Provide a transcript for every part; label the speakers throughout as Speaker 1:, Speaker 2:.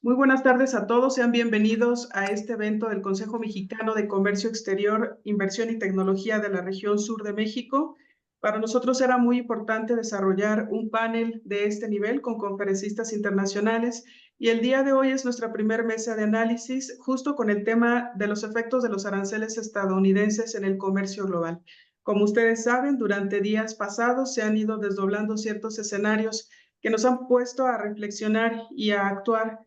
Speaker 1: Muy buenas tardes a todos, sean bienvenidos a este evento del Consejo Mexicano de Comercio Exterior, Inversión y Tecnología de la región sur de México. Para nosotros era muy importante desarrollar un panel de este nivel con conferencistas internacionales y el día de hoy es nuestra primera mesa de análisis justo con el tema de los efectos de los aranceles estadounidenses en el comercio global. Como ustedes saben, durante días pasados se han ido desdoblando ciertos escenarios que nos han puesto a reflexionar y a actuar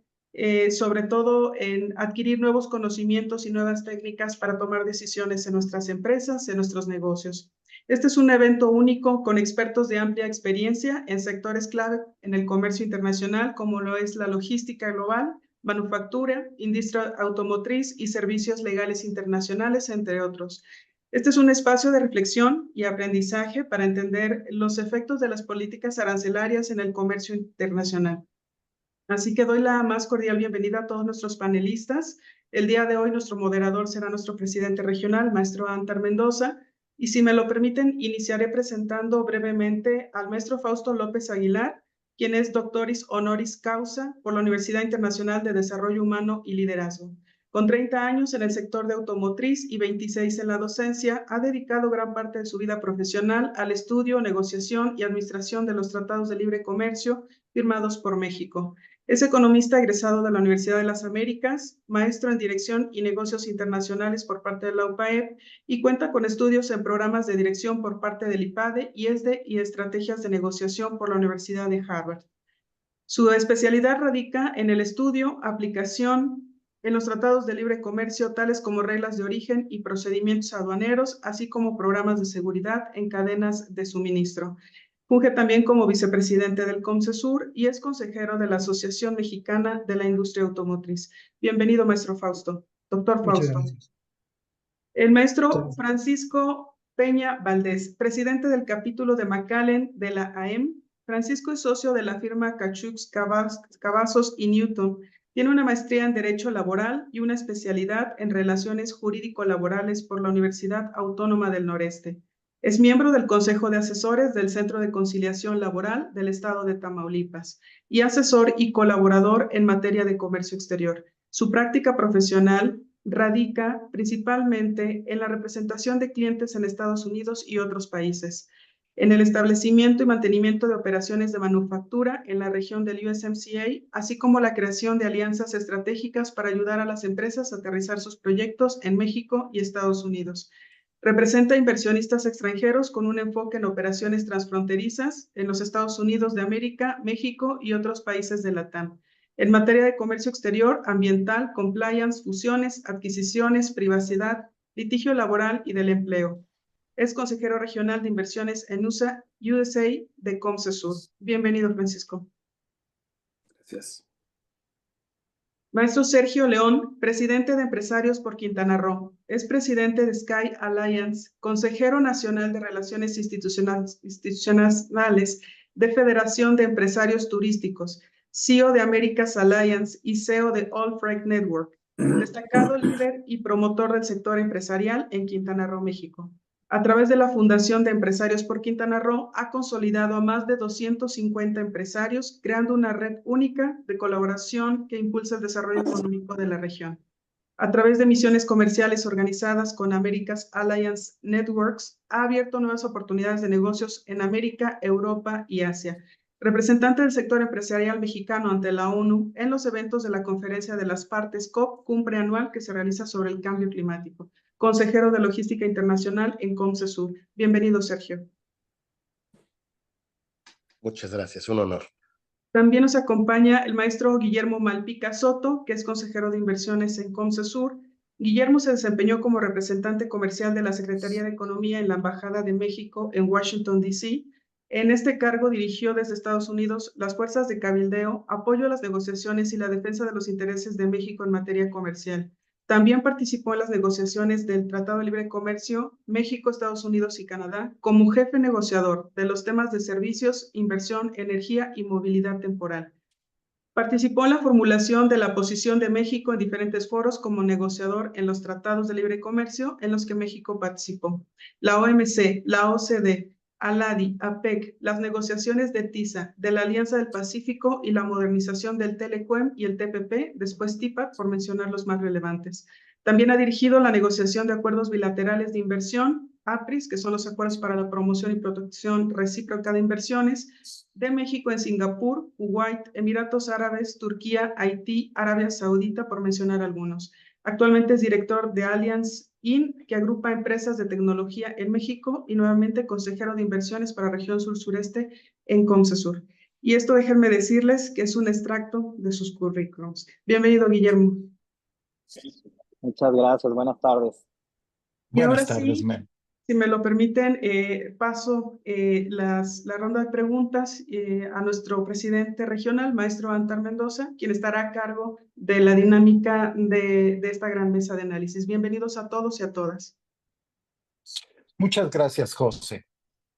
Speaker 1: sobre todo en adquirir nuevos conocimientos y nuevas técnicas para tomar decisiones en nuestras empresas, en nuestros negocios. Este es un evento único con expertos de amplia experiencia en sectores clave en el comercio internacional, como lo es la logística global, manufactura, industria automotriz y servicios legales internacionales, entre otros. Este es un espacio de reflexión y aprendizaje para entender los efectos de las políticas arancelarias en el comercio internacional. Así que doy la más cordial bienvenida a todos nuestros panelistas. El día de hoy nuestro moderador será nuestro presidente regional, maestro Antar Mendoza, y si me lo permiten, iniciaré presentando brevemente al maestro Fausto López Aguilar, quien es doctoris honoris causa por la Universidad Internacional de Desarrollo Humano y Liderazgo. Con 30 años en el sector de automotriz y 26 en la docencia, ha dedicado gran parte de su vida profesional al estudio, negociación y administración de los tratados de libre comercio firmados por México. Es economista egresado de la Universidad de las Américas, maestro en Dirección y Negocios Internacionales por parte de la UPAEP y cuenta con estudios en programas de dirección por parte del IPADE, IESDE y estrategias de negociación por la Universidad de Harvard. Su especialidad radica en el estudio, aplicación en los tratados de libre comercio, tales como reglas de origen y procedimientos aduaneros, así como programas de seguridad en cadenas de suministro. Funge también como vicepresidente del COMCESUR y es consejero de la Asociación Mexicana de la Industria Automotriz. Bienvenido, maestro Fausto. Doctor
Speaker 2: Muchas
Speaker 1: Fausto.
Speaker 2: gracias.
Speaker 1: El maestro Francisco Peña Valdés, presidente del capítulo de McAllen de la AEM. Francisco es socio de la firma Cachux Cavazos y Newton. Tiene una maestría en Derecho Laboral y una especialidad en Relaciones Jurídico-Laborales por la Universidad Autónoma del Noreste. Es miembro del Consejo de Asesores del Centro de Conciliación Laboral del Estado de Tamaulipas y asesor y colaborador en materia de comercio exterior. Su práctica profesional radica principalmente en la representación de clientes en Estados Unidos y otros países, en el establecimiento y mantenimiento de operaciones de manufactura en la región del USMCA, así como la creación de alianzas estratégicas para ayudar a las empresas a aterrizar sus proyectos en México y Estados Unidos. Representa inversionistas extranjeros con un enfoque en operaciones transfronterizas en los Estados Unidos de América, México y otros países de LATAM. En materia de comercio exterior, ambiental, compliance, fusiones, adquisiciones, privacidad, litigio laboral y del empleo. Es consejero regional de inversiones en USA de COMCESUR. Bienvenido, Francisco.
Speaker 2: Gracias.
Speaker 1: Maestro Sergio León, presidente de Empresarios por Quintana Roo. Es presidente de Sky Alliance, consejero nacional de Relaciones Institucionales de Federación de Empresarios Turísticos, CEO de Americas Alliance y CEO de All Freight Network. Destacado líder y promotor del sector empresarial en Quintana Roo, México. A través de la Fundación de Empresarios por Quintana Roo, ha consolidado a más de 250 empresarios, creando una red única de colaboración que impulsa el desarrollo económico de la región. A través de misiones comerciales organizadas con Americas Alliance Networks, ha abierto nuevas oportunidades de negocios en América, Europa y Asia. Representante del sector empresarial mexicano ante la ONU en los eventos de la Conferencia de las Partes COP, cumbre anual que se realiza sobre el cambio climático. Consejero de Logística Internacional en COMCESUR. Bienvenido, Sergio.
Speaker 3: Muchas gracias, un honor.
Speaker 1: También nos acompaña el maestro Guillermo Malpica Soto, que es consejero de inversiones en COMCESUR. Guillermo se desempeñó como representante comercial de la Secretaría de Economía en la Embajada de México en Washington, D.C. En este cargo dirigió desde Estados Unidos las fuerzas de cabildeo, apoyo a las negociaciones y la defensa de los intereses de México en materia comercial. También participó en las negociaciones del Tratado de Libre Comercio México, Estados Unidos y Canadá como jefe negociador de los temas de servicios, inversión, energía y movilidad temporal. Participó en la formulación de la posición de México en diferentes foros como negociador en los tratados de libre comercio en los que México participó. La OMC, la OCDE, ALADI, APEC, las negociaciones de TISA, de la Alianza del Pacífico y la modernización del TLCUEM y el TPP, después TIPAC, por mencionar los más relevantes. También ha dirigido la negociación de acuerdos bilaterales de inversión, APRIS, que son los acuerdos para la promoción y protección recíproca de inversiones, de México en Singapur, Kuwait, Emiratos Árabes, Turquía, Haití, Arabia Saudita, por mencionar algunos. Actualmente es director de Allianz IN, que agrupa empresas de tecnología en México, y nuevamente consejero de inversiones para región sur-sureste en Comcesur. Y esto déjenme decirles que es un extracto de sus currículums. Bienvenido, Guillermo.
Speaker 4: Muchas gracias, buenas tardes.
Speaker 1: Y ahora
Speaker 5: Buenas tardes,
Speaker 1: sí,
Speaker 5: Mem.
Speaker 1: si me lo permiten, paso la ronda de preguntas a nuestro presidente regional, maestro Antar Mendoza, quien estará a cargo de la dinámica de esta gran mesa de análisis. Bienvenidos a todos y a todas.
Speaker 5: Muchas gracias, José.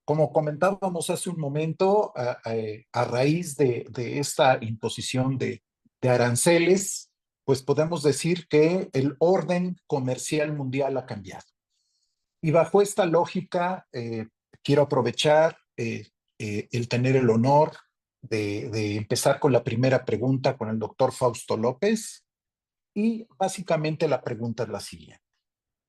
Speaker 5: Como comentábamos hace un momento, a raíz de esta imposición de aranceles, pues podemos decir que el orden comercial mundial ha cambiado. Y bajo esta lógica, quiero aprovechar el tener el honor de empezar con la primera pregunta con el doctor Fausto López. Y básicamente la pregunta es la siguiente.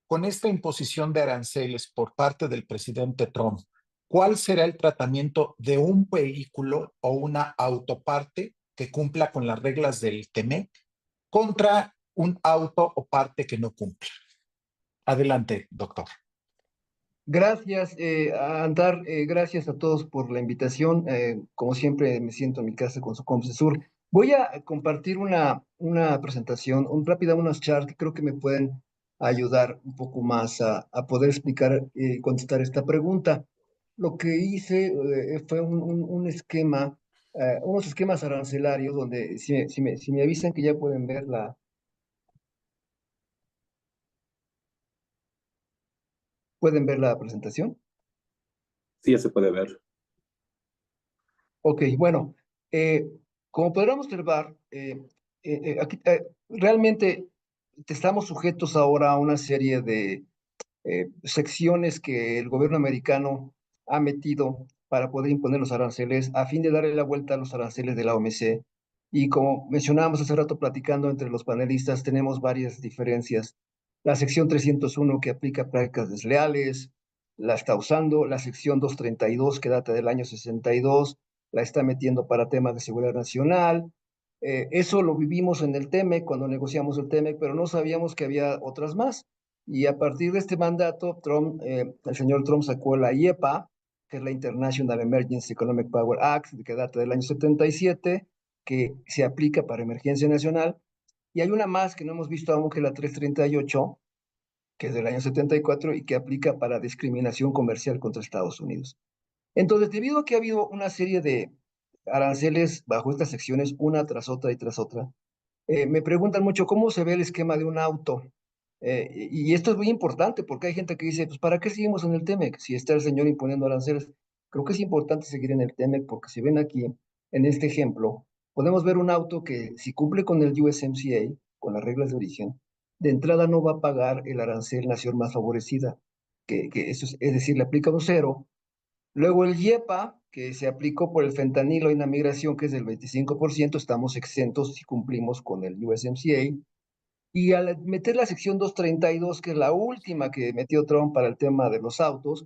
Speaker 5: Con esta imposición de aranceles por parte del presidente Trump, ¿cuál será el tratamiento de un vehículo o una autoparte que cumpla con las reglas del TEMEC contra un auto o parte que no cumpla? Adelante, doctor.
Speaker 2: Gracias, Antar. Gracias a todos por la invitación. Como siempre, me siento en mi casa con su Comcesur. Voy a compartir una presentación, rápida, unos charts que creo que me pueden ayudar un poco más a poder explicar y contestar esta pregunta. Lo que hice fue un esquema, unos esquemas arancelarios donde, si me avisan que ya pueden ver ¿pueden ver la presentación?
Speaker 3: Sí, ya se puede ver.
Speaker 2: Ok, bueno, como podrán observar, aquí realmente estamos sujetos ahora a una serie de secciones que el gobierno americano ha metido para poder imponer los aranceles a fin de darle la vuelta a los aranceles de la OMC. Y como mencionábamos hace rato platicando entre los panelistas, tenemos varias diferencias. La sección 301 que aplica prácticas desleales, la está usando, la sección 232 que data del año 62, la está metiendo para temas de seguridad nacional. Eso lo vivimos en el TEMEC cuando negociamos el TEMEC, pero no sabíamos que había otras más. Y a partir de este mandato, el señor Trump sacó la IEPA, que es la International Emergency Economic Power Act, que data del año 77, que se aplica para emergencia nacional. Y hay una más que no hemos visto aún, que es la 338, que es del año 74 y que aplica para discriminación comercial contra Estados Unidos. Entonces, debido a que ha habido una serie de aranceles bajo estas secciones, una tras otra y tras otra, me preguntan mucho cómo se ve el esquema de un auto. Y esto es muy importante porque hay gente que dice, pues ¿para qué seguimos en el TEMEC si está el señor imponiendo aranceles? Creo que es importante seguir en el TEMEC porque si ven aquí, en este ejemplo, podemos ver un auto que si cumple con el USMCA, con las reglas de origen, de entrada no va a pagar el arancel nación más favorecida, que eso es decir, le aplica un cero. Luego el IEPA, que se aplicó por el fentanilo y la migración, que es del 25%, estamos exentos si cumplimos con el USMCA. Y al meter la sección 232, que es la última que metió Trump para el tema de los autos,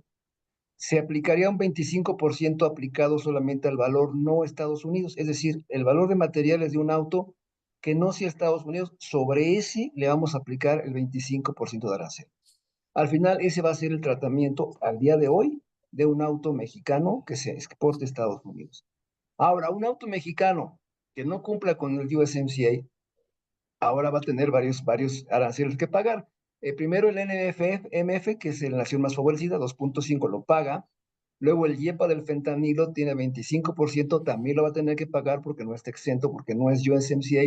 Speaker 2: se aplicaría un 25% aplicado solamente al valor no Estados Unidos, es decir, el valor de materiales de un auto que no sea Estados Unidos, sobre ese le vamos a aplicar el 25% de arancel. Al final, ese va a ser el tratamiento al día de hoy de un auto mexicano que se exporte a Estados Unidos. Ahora, un auto mexicano que no cumpla con el USMCA, ahora va a tener varios aranceles que pagar. Primero el NFMF, que es la nación más favorecida, 2.5 lo paga. Luego el IEPA del fentanilo tiene 25%, también lo va a tener que pagar porque no está exento, porque no es USMCA.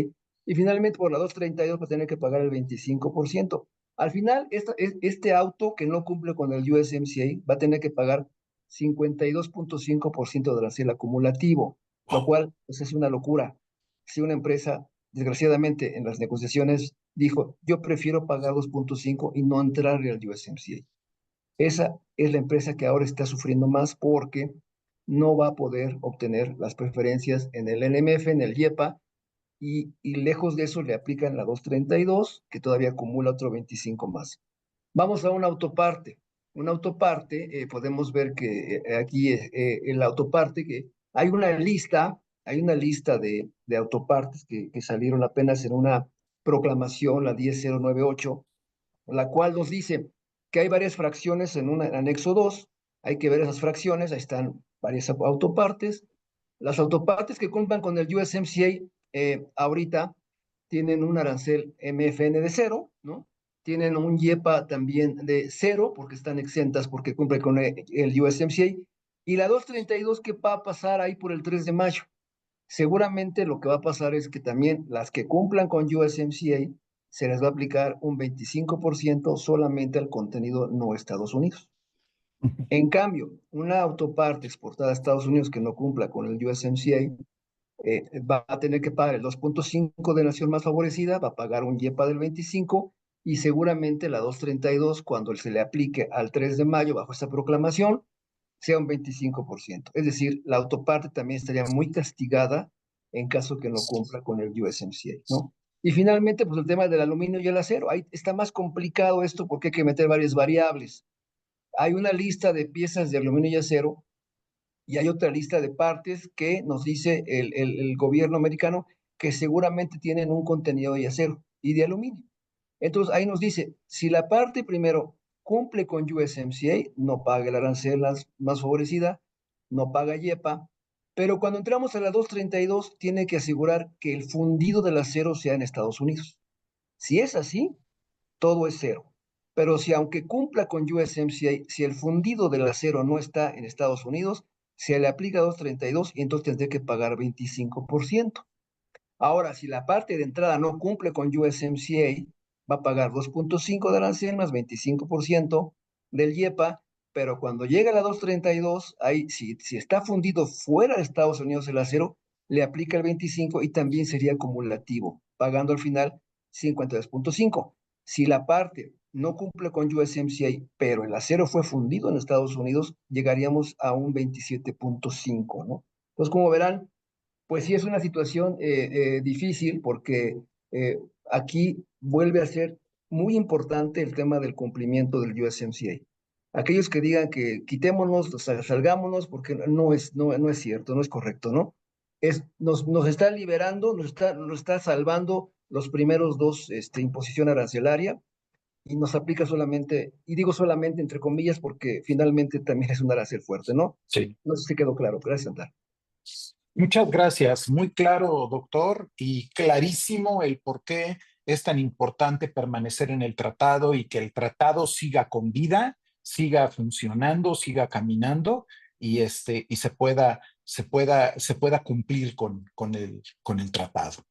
Speaker 2: Y finalmente por la 232 va a tener que pagar el 25%. Al final, este auto que no cumple con el USMCA va a tener que pagar 52.5% de arancel acumulativo, lo cual pues, es una locura. Si una empresa desgraciadamente, en las negociaciones dijo, yo prefiero pagar 2.5 y no entrarle al USMCA. Esa es la empresa que ahora está sufriendo más porque no va a poder obtener las preferencias en el NMF, en el YEPA, y lejos de eso le aplican la 232, que todavía acumula otro 25 más. Vamos a una autoparte. Una autoparte, podemos ver que aquí en la autoparte, que hay una lista de autopartes que salieron apenas en una proclamación, la 10098, la cual nos dice que hay varias fracciones en un anexo 2, hay que ver esas fracciones, ahí están varias autopartes. Las autopartes que cumplan con el USMCA ahorita tienen un arancel MFN de 0, ¿no? Tienen un YEPA también de 0, porque están exentas, porque cumple con el USMCA. Y la 232 que va a pasar ahí por el 3 de mayo. Seguramente lo que va a pasar es que también las que cumplan con USMCA se les va a aplicar un 25% solamente al contenido no Estados Unidos. En cambio, una autoparte exportada a Estados Unidos que no cumpla con el USMCA va a tener que pagar el 2.5 de nación más favorecida, va a pagar un YEPA del 25 y seguramente la 232 cuando se le aplique al 3 de mayo bajo esta proclamación sea un 25%. Es decir, la autoparte también estaría muy castigada en caso que no cumpla con el USMCA, ¿no? Y finalmente, pues el tema del aluminio y el acero. Ahí está más complicado esto porque hay que meter varias variables. Hay una lista de piezas de aluminio y acero y hay otra lista de partes que nos dice el gobierno americano que seguramente tienen un contenido de acero y de aluminio. Entonces ahí nos dice, si la parte primero cumple con USMCA, no paga el arancel más favorecida, no paga YEPA, pero cuando entramos a la 232 tiene que asegurar que el fundido del acero sea en Estados Unidos. Si es así, todo es cero. Pero si aunque cumpla con USMCA, si el fundido del acero no está en Estados Unidos, se le aplica 232 y entonces tendré que pagar 25%. Ahora, si la parte de entrada no cumple con USMCA, va a pagar 2.5 de arancel más 25% del YEPA, pero cuando llega a la 232, ahí si está fundido fuera de Estados Unidos el acero, le aplica el 25 y también sería acumulativo, pagando al final 52.5. Si la parte no cumple con USMCA, pero el acero fue fundido en Estados Unidos, llegaríamos a un 27.5, ¿no? Entonces, como verán, pues sí es una situación difícil porque aquí vuelve a ser muy importante el tema del cumplimiento del USMCA. Aquellos que digan que quitémonos, salgámonos, porque no es cierto, no es correcto, ¿no? Nos está liberando, nos está salvando los primeros dos imposición arancelaria y nos aplica solamente, y digo solamente entre comillas porque finalmente también es un arancel fuerte, ¿no?
Speaker 5: Sí.
Speaker 2: No sé si quedó claro. Gracias, Santa.
Speaker 5: Muchas gracias. Muy claro, doctor, y clarísimo el por qué es tan importante permanecer en el tratado y que el tratado siga con vida, siga funcionando, siga caminando y se pueda cumplir con el tratado.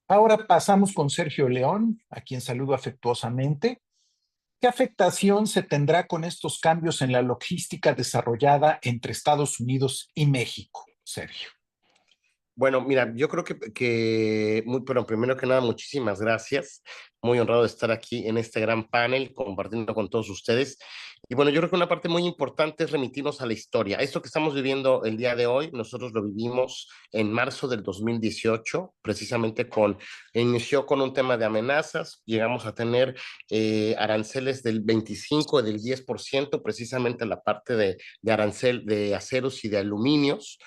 Speaker 5: Ahora pasamos con Sergio León, a quien saludo afectuosamente. ¿Qué afectación se tendrá con estos cambios en la logística desarrollada entre Estados Unidos y México, Sergio?
Speaker 6: Bueno, mira, yo creo pero primero que nada, muchísimas gracias. Muy honrado de estar aquí en este gran panel, compartiendo con todos ustedes. Y bueno, yo creo que una parte muy importante es remitirnos a la historia. Esto que estamos viviendo el día de hoy, nosotros lo vivimos en marzo del 2018, precisamente inició con un tema de amenazas. Llegamos a tener aranceles del 25, del 10%, precisamente la parte de arancel de aceros y de aluminios.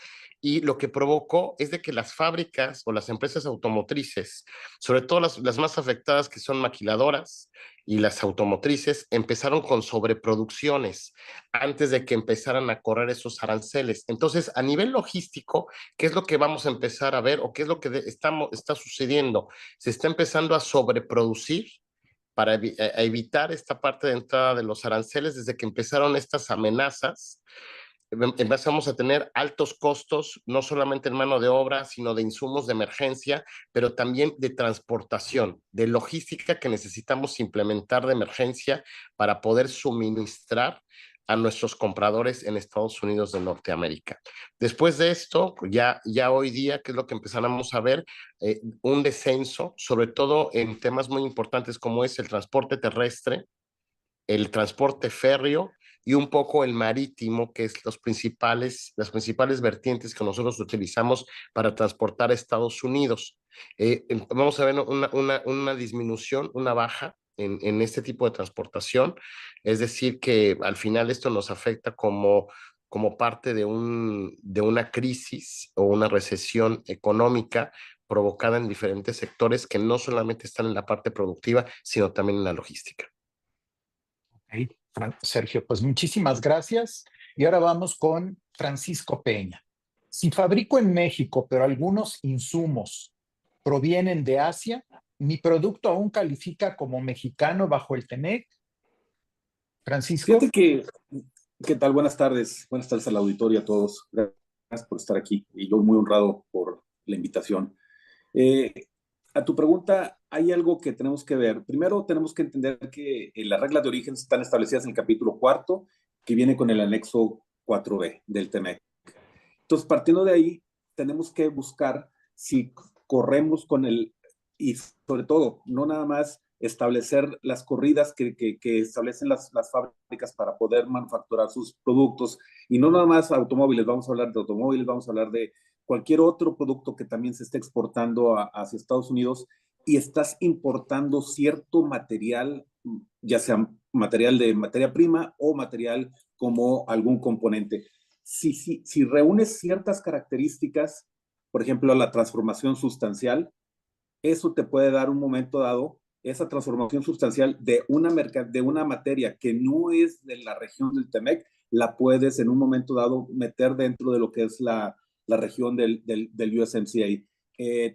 Speaker 6: Y lo que provocó es de que las fábricas o las empresas automotrices, sobre todo las más afectadas que son maquiladoras y las automotrices, empezaron con sobreproducciones antes de que empezaran a correr esos aranceles. Entonces, a nivel logístico, ¿qué es lo que vamos a empezar a ver o qué es lo que está sucediendo? Se está empezando a sobreproducir para evitar esta parte de entrada de los aranceles desde que empezaron estas amenazas. Empezamos a tener altos costos, no solamente en mano de obra, sino de insumos de emergencia, pero también de transportación, de logística que necesitamos implementar de emergencia para poder suministrar a nuestros compradores en Estados Unidos de Norteamérica. Después de esto, ya hoy día, ¿qué es lo que empezamos a ver? Un descenso, sobre todo en temas muy importantes como es el transporte terrestre, el transporte férreo, y un poco el marítimo, que es las principales vertientes que nosotros utilizamos para transportar a Estados Unidos. Vamos a ver una disminución, una baja en este tipo de transportación, es decir, que al final esto nos afecta como parte de una crisis o una recesión económica provocada en diferentes sectores que no solamente están en la parte productiva, sino también en la logística.
Speaker 5: Ok, Sergio, pues muchísimas gracias. Y ahora vamos con Francisco Peña. Si fabrico en México, pero algunos insumos provienen de Asia, ¿mi producto aún califica como mexicano bajo el TEMEC? Francisco.
Speaker 3: Fíjate ¿qué tal? Buenas tardes al auditorio, a todos. Gracias por estar aquí y yo muy honrado por la invitación. A tu pregunta, hay algo que tenemos que ver. Primero, tenemos que entender que las reglas de origen están establecidas en el capítulo 4, que viene con el anexo 4B del TEMEC. Entonces, partiendo de ahí, tenemos que buscar si corremos con y sobre todo, no nada más establecer las corridas que establecen las fábricas para poder manufacturar sus productos, y no nada más automóviles, vamos a hablar de automóviles, vamos a hablar de cualquier otro producto que también se esté exportando hacia Estados Unidos, y estás importando cierto material, ya sea material de materia prima o material como algún componente. Si reúnes ciertas características, por ejemplo, la transformación sustancial, eso te puede dar un momento dado, esa transformación sustancial de una materia que no es de la región del TEMEC, la puedes en un momento dado meter dentro de lo que es la región del USMCA.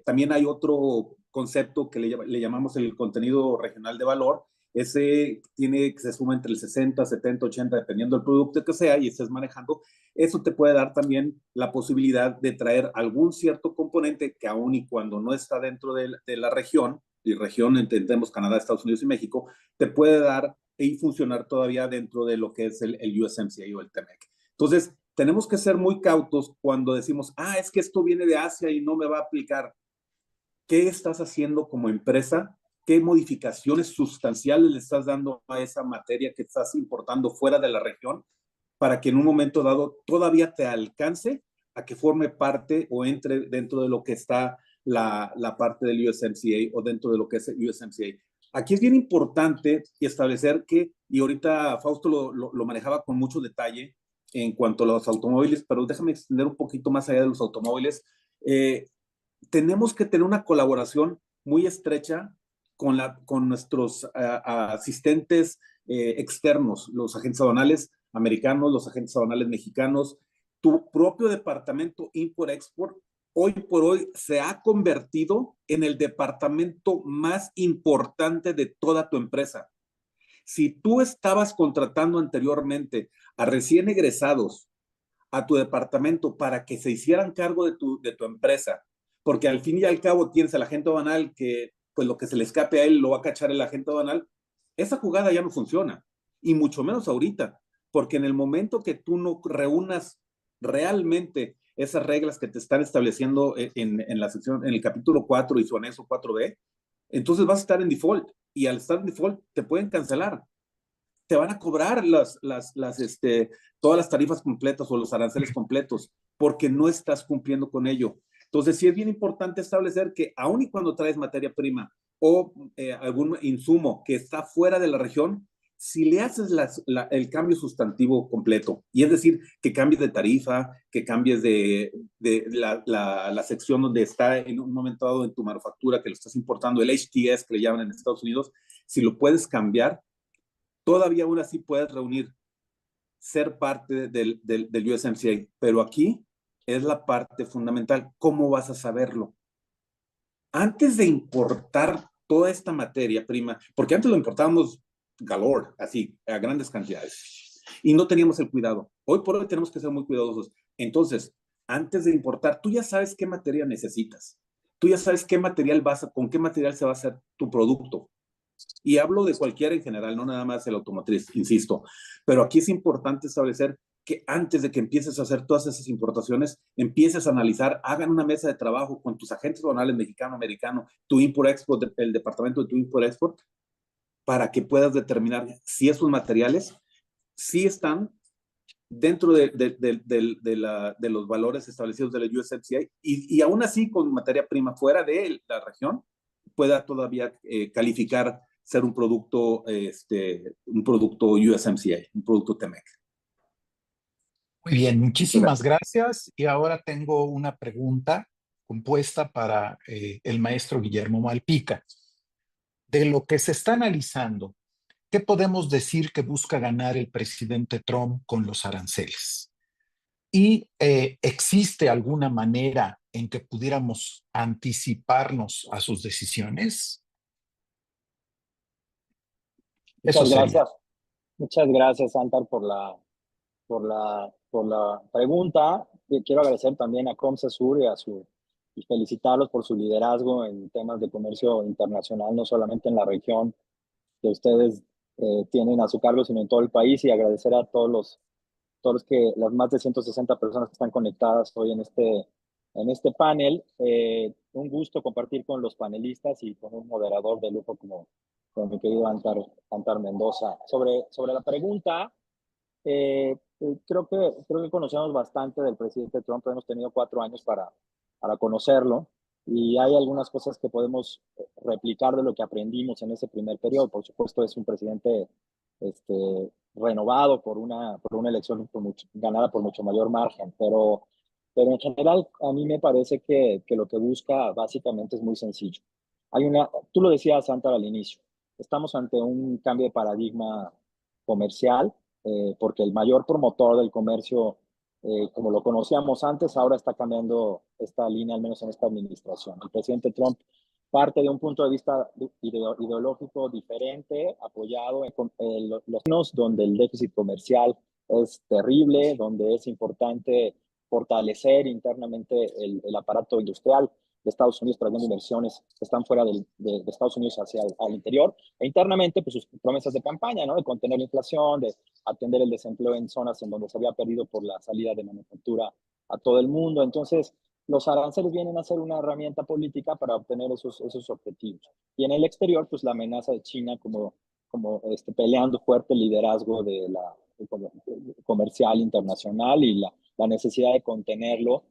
Speaker 3: También hay otro concepto que le llamamos el contenido regional de valor. Ese se suma entre el 60, 70, 80, dependiendo del producto que sea y estés manejando. Eso te puede dar también la posibilidad de traer algún cierto componente que aún y cuando no está dentro de la región, y región entendemos Canadá, Estados Unidos y México, te puede dar y funcionar todavía dentro de lo que es el USMCA o el TEMEC. Entonces, tenemos que ser muy cautos cuando decimos, es que esto viene de Asia y no me va a aplicar. ¿Qué estás haciendo como empresa? ¿Qué modificaciones sustanciales le estás dando a esa materia que estás importando fuera de la región para que en un momento dado todavía te alcance a que forme parte o entre dentro de lo que está la parte del USMCA o dentro de lo que es el USMCA? Aquí es bien importante establecer que, y ahorita Fausto lo manejaba con mucho detalle en cuanto a los automóviles, pero déjame extender un poquito más allá de los automóviles. Tenemos que tener una colaboración muy estrecha con nuestros asistentes externos, los agentes aduanales americanos, los agentes aduanales mexicanos. Tu propio departamento Import-Export hoy por hoy se ha convertido en el departamento más importante de toda tu empresa. Si tú estabas contratando anteriormente a recién egresados a tu departamento para que se hicieran cargo de tu empresa, porque al fin y al cabo tienes al agente aduanal que pues lo que se le escape a él lo va a cachar el agente aduanal, esa jugada ya no funciona, y mucho menos ahorita, porque en el momento que tú no reúnas realmente esas reglas que te están estableciendo en la sección, en el capítulo 4 y su anexo 4B, entonces vas a estar en default, y al estar en default te pueden cancelar. Te van a cobrar todas las tarifas completas o los aranceles completos porque no estás cumpliendo con ello. Entonces, sí es bien importante establecer que aun y cuando traes materia prima o algún insumo que está fuera de la región, si le haces el cambio sustantivo completo, y es decir, que cambies de tarifa, que cambies de la sección donde está en un momento dado en tu manufactura que lo estás importando, el HTS que le llaman en Estados Unidos, si lo puedes cambiar, todavía aún así puedes reunir, ser parte del USMCA, pero aquí es la parte fundamental. ¿Cómo vas a saberlo? Antes de importar toda esta materia prima, porque antes lo importábamos galore, así, a grandes cantidades, y no teníamos el cuidado. Hoy por hoy tenemos que ser muy cuidadosos. Entonces, antes de importar, tú ya sabes qué materia necesitas. Tú ya sabes con qué material se va a hacer tu producto. Y hablo de cualquiera en general, no nada más el automotriz, insisto. Pero aquí es importante establecer que antes de que empieces a hacer todas esas importaciones, empieces a analizar, hagan una mesa de trabajo con tus agentes aduanales mexicano, americano, tu Import-Export, el departamento de tu Import-Export, para que puedas determinar si esos materiales sí están dentro de los valores establecidos de la USMCA y aún así con materia prima fuera de la región pueda todavía calificar ser un producto USMCA, un producto TEMEC.
Speaker 5: Muy bien, muchísimas gracias. Y ahora tengo una pregunta compuesta para el maestro Guillermo Malpica. De lo que se está analizando, ¿qué podemos decir que busca ganar el presidente Trump con los aranceles? ¿Y existe alguna manera en que pudiéramos anticiparnos a sus decisiones? Eso
Speaker 4: Muchas
Speaker 5: sería.
Speaker 4: gracias. Muchas gracias, Antar, por la pregunta. Y quiero agradecer también a Comcesur y felicitarlos por su liderazgo en temas de comercio internacional, no solamente en la región que ustedes tienen a su cargo, sino en todo el país, y agradecer a todos las más de 160 personas que están conectadas hoy en este panel. Un gusto compartir con los panelistas y con un moderador de lujo como mi querido Antar Mendoza. Sobre la pregunta, creo que conocemos bastante del presidente Trump. Hemos tenido 4 años para conocerlo, y hay algunas cosas que podemos replicar de lo que aprendimos en ese primer periodo. Por supuesto, es un presidente renovado por una elección ganada por mucho mayor margen, pero en general a mí me parece que lo que busca básicamente es muy sencillo. Tú lo decías, Santa, al inicio, estamos ante un cambio de paradigma comercial, porque el mayor promotor del comercio, como lo conocíamos antes, ahora está cambiando esta línea, al menos en esta administración. El presidente Trump parte de un punto de vista ideológico diferente, apoyado en los donde el déficit comercial es terrible, donde es importante fortalecer internamente el aparato industrial de Estados Unidos, trayendo inversiones que están fuera de Estados Unidos hacia al interior, e internamente pues sus promesas de campaña, ¿no? De contener la inflación, de atender el desempleo en zonas en donde se había perdido por la salida de manufactura a todo el mundo. Entonces, los aranceles vienen a ser una herramienta política para obtener esos objetivos. Y en el exterior, pues la amenaza de China como peleando fuerte el liderazgo de la comercial internacional, y la necesidad de contenerlo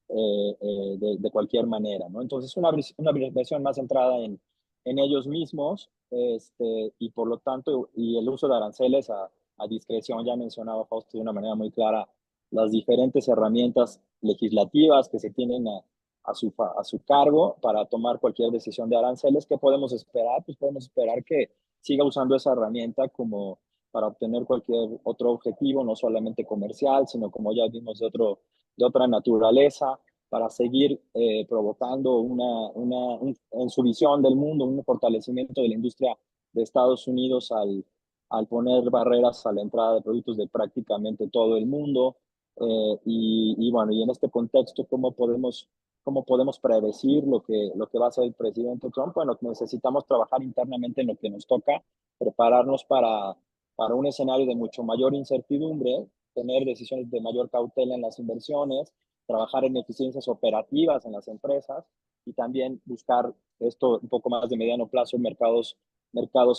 Speaker 4: de cualquier manera, ¿no? Entonces, una versión más centrada en ellos mismos, y por lo tanto, y el uso de aranceles a discreción. Ya mencionaba Fausto de una manera muy clara las diferentes herramientas legislativas que se tienen a su cargo para tomar cualquier decisión de aranceles. ¿Qué podemos esperar? Pues podemos esperar que siga usando esa herramienta como para obtener cualquier otro objetivo, no solamente comercial, sino, como ya vimos, de otra naturaleza, para seguir provocando en su visión del mundo, un fortalecimiento de la industria de Estados Unidos al poner barreras a la entrada de productos de prácticamente todo el mundo. Bueno, y en este contexto, ¿cómo podemos predecir lo que va a hacer el presidente Trump? Bueno, necesitamos trabajar internamente en lo que nos toca, prepararnos para un escenario de mucho mayor incertidumbre, tener decisiones de mayor cautela en las inversiones, trabajar en eficiencias operativas en las empresas, y también buscar esto un poco más de mediano plazo en mercados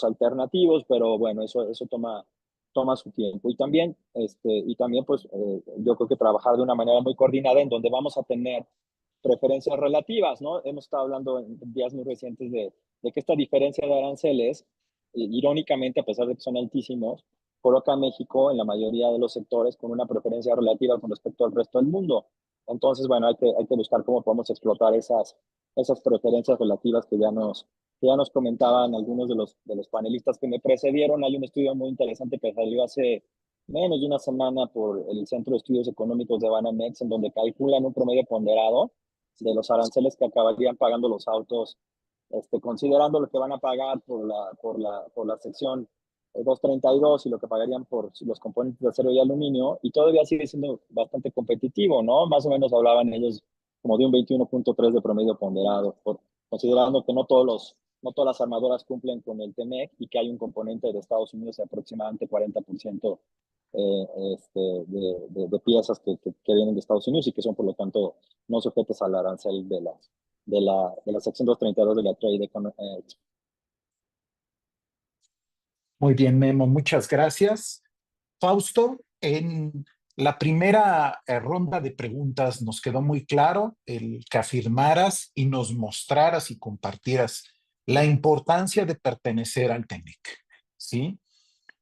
Speaker 4: alternativos. Pero bueno, eso toma su tiempo. Y también pues yo creo que trabajar de una manera muy coordinada, en donde vamos a tener preferencias relativas, ¿no? Hemos estado hablando en días muy recientes de que esta diferencia de aranceles, irónicamente, a pesar de que son altísimos, coloca a México en la mayoría de los sectores con una preferencia relativa con respecto al resto del mundo. Entonces, bueno, hay que buscar cómo podemos explotar esas preferencias relativas que ya nos comentaban algunos de los panelistas que me precedieron. Hay un estudio muy interesante que salió hace menos de una semana por el Centro de Estudios Económicos de Banamex, en donde calculan un promedio ponderado de los aranceles que acabarían pagando los autos, considerando lo que van a pagar por la sección 232 y lo que pagarían por los componentes de acero y aluminio, y todavía sigue siendo bastante competitivo, ¿no? Más o menos hablaban ellos como de un 21.3 de promedio ponderado, considerando que no todas las armadoras cumplen con el TEMEC, y que hay un componente de Estados Unidos de aproximadamente 40% de piezas que vienen de Estados Unidos y que son, por lo tanto, no sujetas al arancel de la sección 232 de la Trade Economy.
Speaker 5: Muy bien, Memo, muchas gracias. Fausto, en la primera ronda de preguntas nos quedó muy claro el que afirmaras y nos mostraras y compartieras la importancia de pertenecer al TEMEC, ¿sí?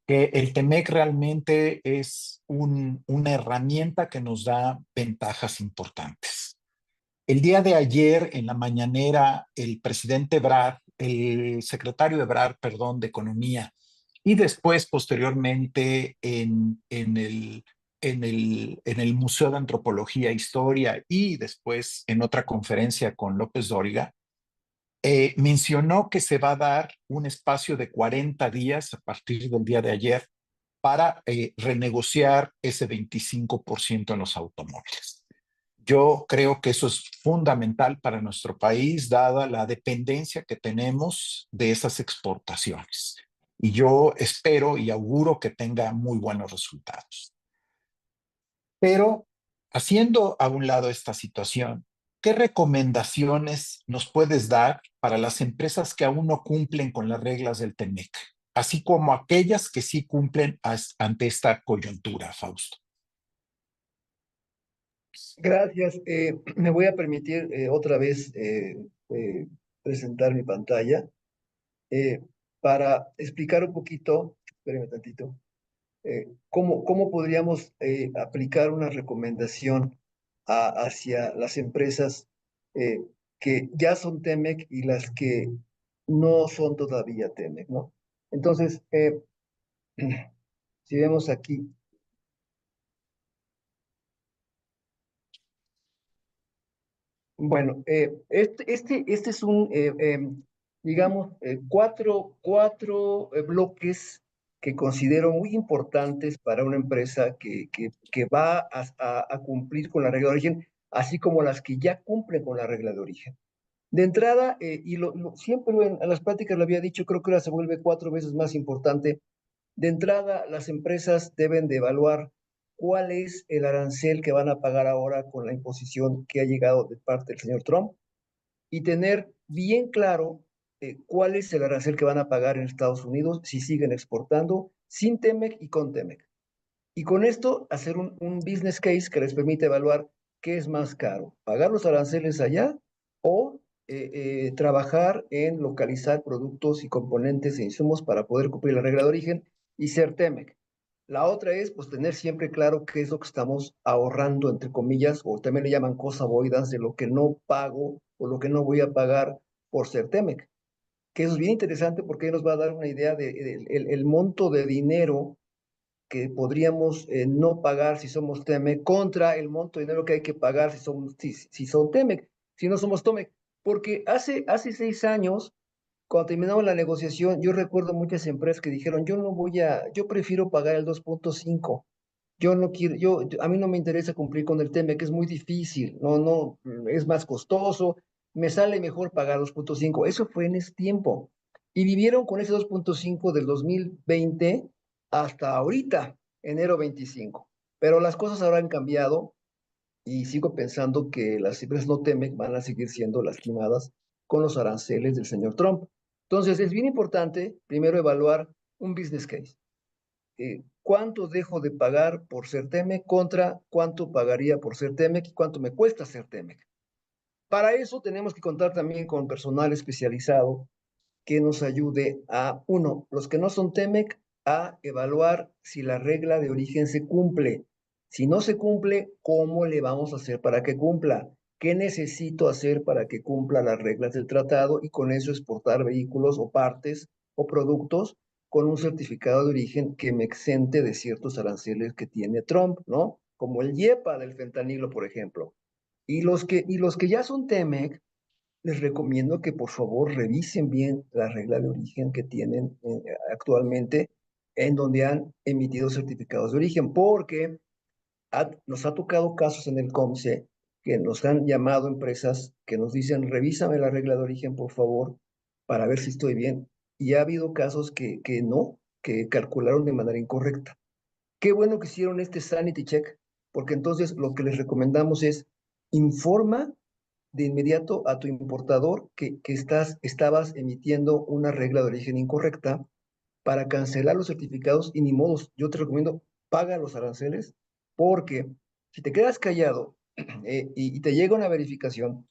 Speaker 5: Que el TEMEC realmente es una herramienta que nos da ventajas importantes. El día de ayer, en la mañanera, el presidente Ebrard, el secretario Ebrard, perdón, de Economía, y después, posteriormente, en el Museo de Antropología e Historia y después en otra conferencia con López Dóriga, mencionó que se va a dar un espacio de 40 días a partir del día de ayer para renegociar ese 25% en los automóviles. Yo creo que eso es fundamental para nuestro país, dada la dependencia que tenemos de esas exportaciones. Y yo espero y auguro que tenga muy buenos resultados. Pero haciendo a un lado esta situación, ¿qué recomendaciones nos puedes dar para las empresas que aún no cumplen con las reglas del TEMEC, así como aquellas que sí cumplen ante esta coyuntura, Fausto?
Speaker 2: Gracias. Me voy a permitir otra vez presentar mi pantalla eh, para explicar un poquito, espérame tantito, cómo podríamos aplicar una recomendación hacia las empresas eh, que ya son TEMEC y las que no son todavía TEMEC, ¿no? Entonces, si vemos aquí, bueno, este es digamos, cuatro bloques que considero muy importantes para una empresa que va a cumplir con la regla de origen, así como las que ya cumplen con la regla de origen. De entrada, siempre en las pláticas lo había dicho, creo que ahora se vuelve 4 veces más importante. De entrada, las empresas deben de evaluar cuál es el arancel que van a pagar ahora con la imposición que ha llegado de parte del señor Trump y tener bien claro cuál es el arancel que van a pagar en Estados Unidos si siguen exportando sin TEMEC y con TEMEC. Y con esto hacer un business case que les permite evaluar qué es más caro, pagar los aranceles allá o trabajar en localizar productos y componentes e insumos para poder cumplir la regla de origen y ser TEMEC. La otra es, pues, tener siempre claro qué es lo que estamos ahorrando, entre comillas, o también le llaman cosa avoidance, de lo que no pago o lo que no voy a pagar por ser TEMEC. Que eso es bien interesante porque nos va a dar una idea de el monto de dinero que podríamos no pagar si somos TEMEC contra el monto de dinero que hay que pagar si son TEMEC, si no somos TOMEC. Porque hace 6 años, cuando terminamos la negociación, yo recuerdo muchas empresas que dijeron, yo prefiero pagar el 2.5. Yo no quiero, a mí no me interesa cumplir con el TEMEC, es muy difícil, no, es más costoso, me sale mejor pagar 2.5. Eso fue en ese tiempo. Y vivieron con ese 2.5 del 2020 hasta ahorita, enero 25. Pero las cosas ahora han cambiado y sigo pensando que las empresas no TEMEC van a seguir siendo lastimadas con los aranceles del señor Trump. Entonces, es bien importante primero evaluar un business case. ¿Cuánto dejo de pagar por ser TEMEC contra cuánto pagaría por ser TEMEC y cuánto me cuesta ser TEMEC? Para eso tenemos que contar también con personal especializado que nos ayude a, uno, los que no son TEMEC, a evaluar si la regla de origen se cumple. Si no se cumple, ¿cómo le vamos a hacer para que cumpla? ¿Qué necesito hacer para que cumpla las reglas del tratado y con eso exportar vehículos o partes o productos con un certificado de origen que me exente de ciertos aranceles que tiene Trump, ¿no? Como el IEPA del fentanilo, por ejemplo. Y los que ya son TEMEC, les recomiendo que por favor revisen bien la regla de origen que tienen actualmente en donde han emitido certificados de origen, porque nos ha tocado casos en el COMCE que nos han llamado empresas que nos dicen, revísame la regla de origen, por favor, para ver si estoy bien. Y ha habido casos que no, que calcularon de manera incorrecta. Qué bueno que hicieron este sanity check, porque entonces lo que les recomendamos es informa de inmediato a tu importador que estabas emitiendo una regla de origen incorrecta para cancelar los certificados y ni modos. Yo te recomiendo paga los aranceles, porque si te quedas callado y te llega una verificación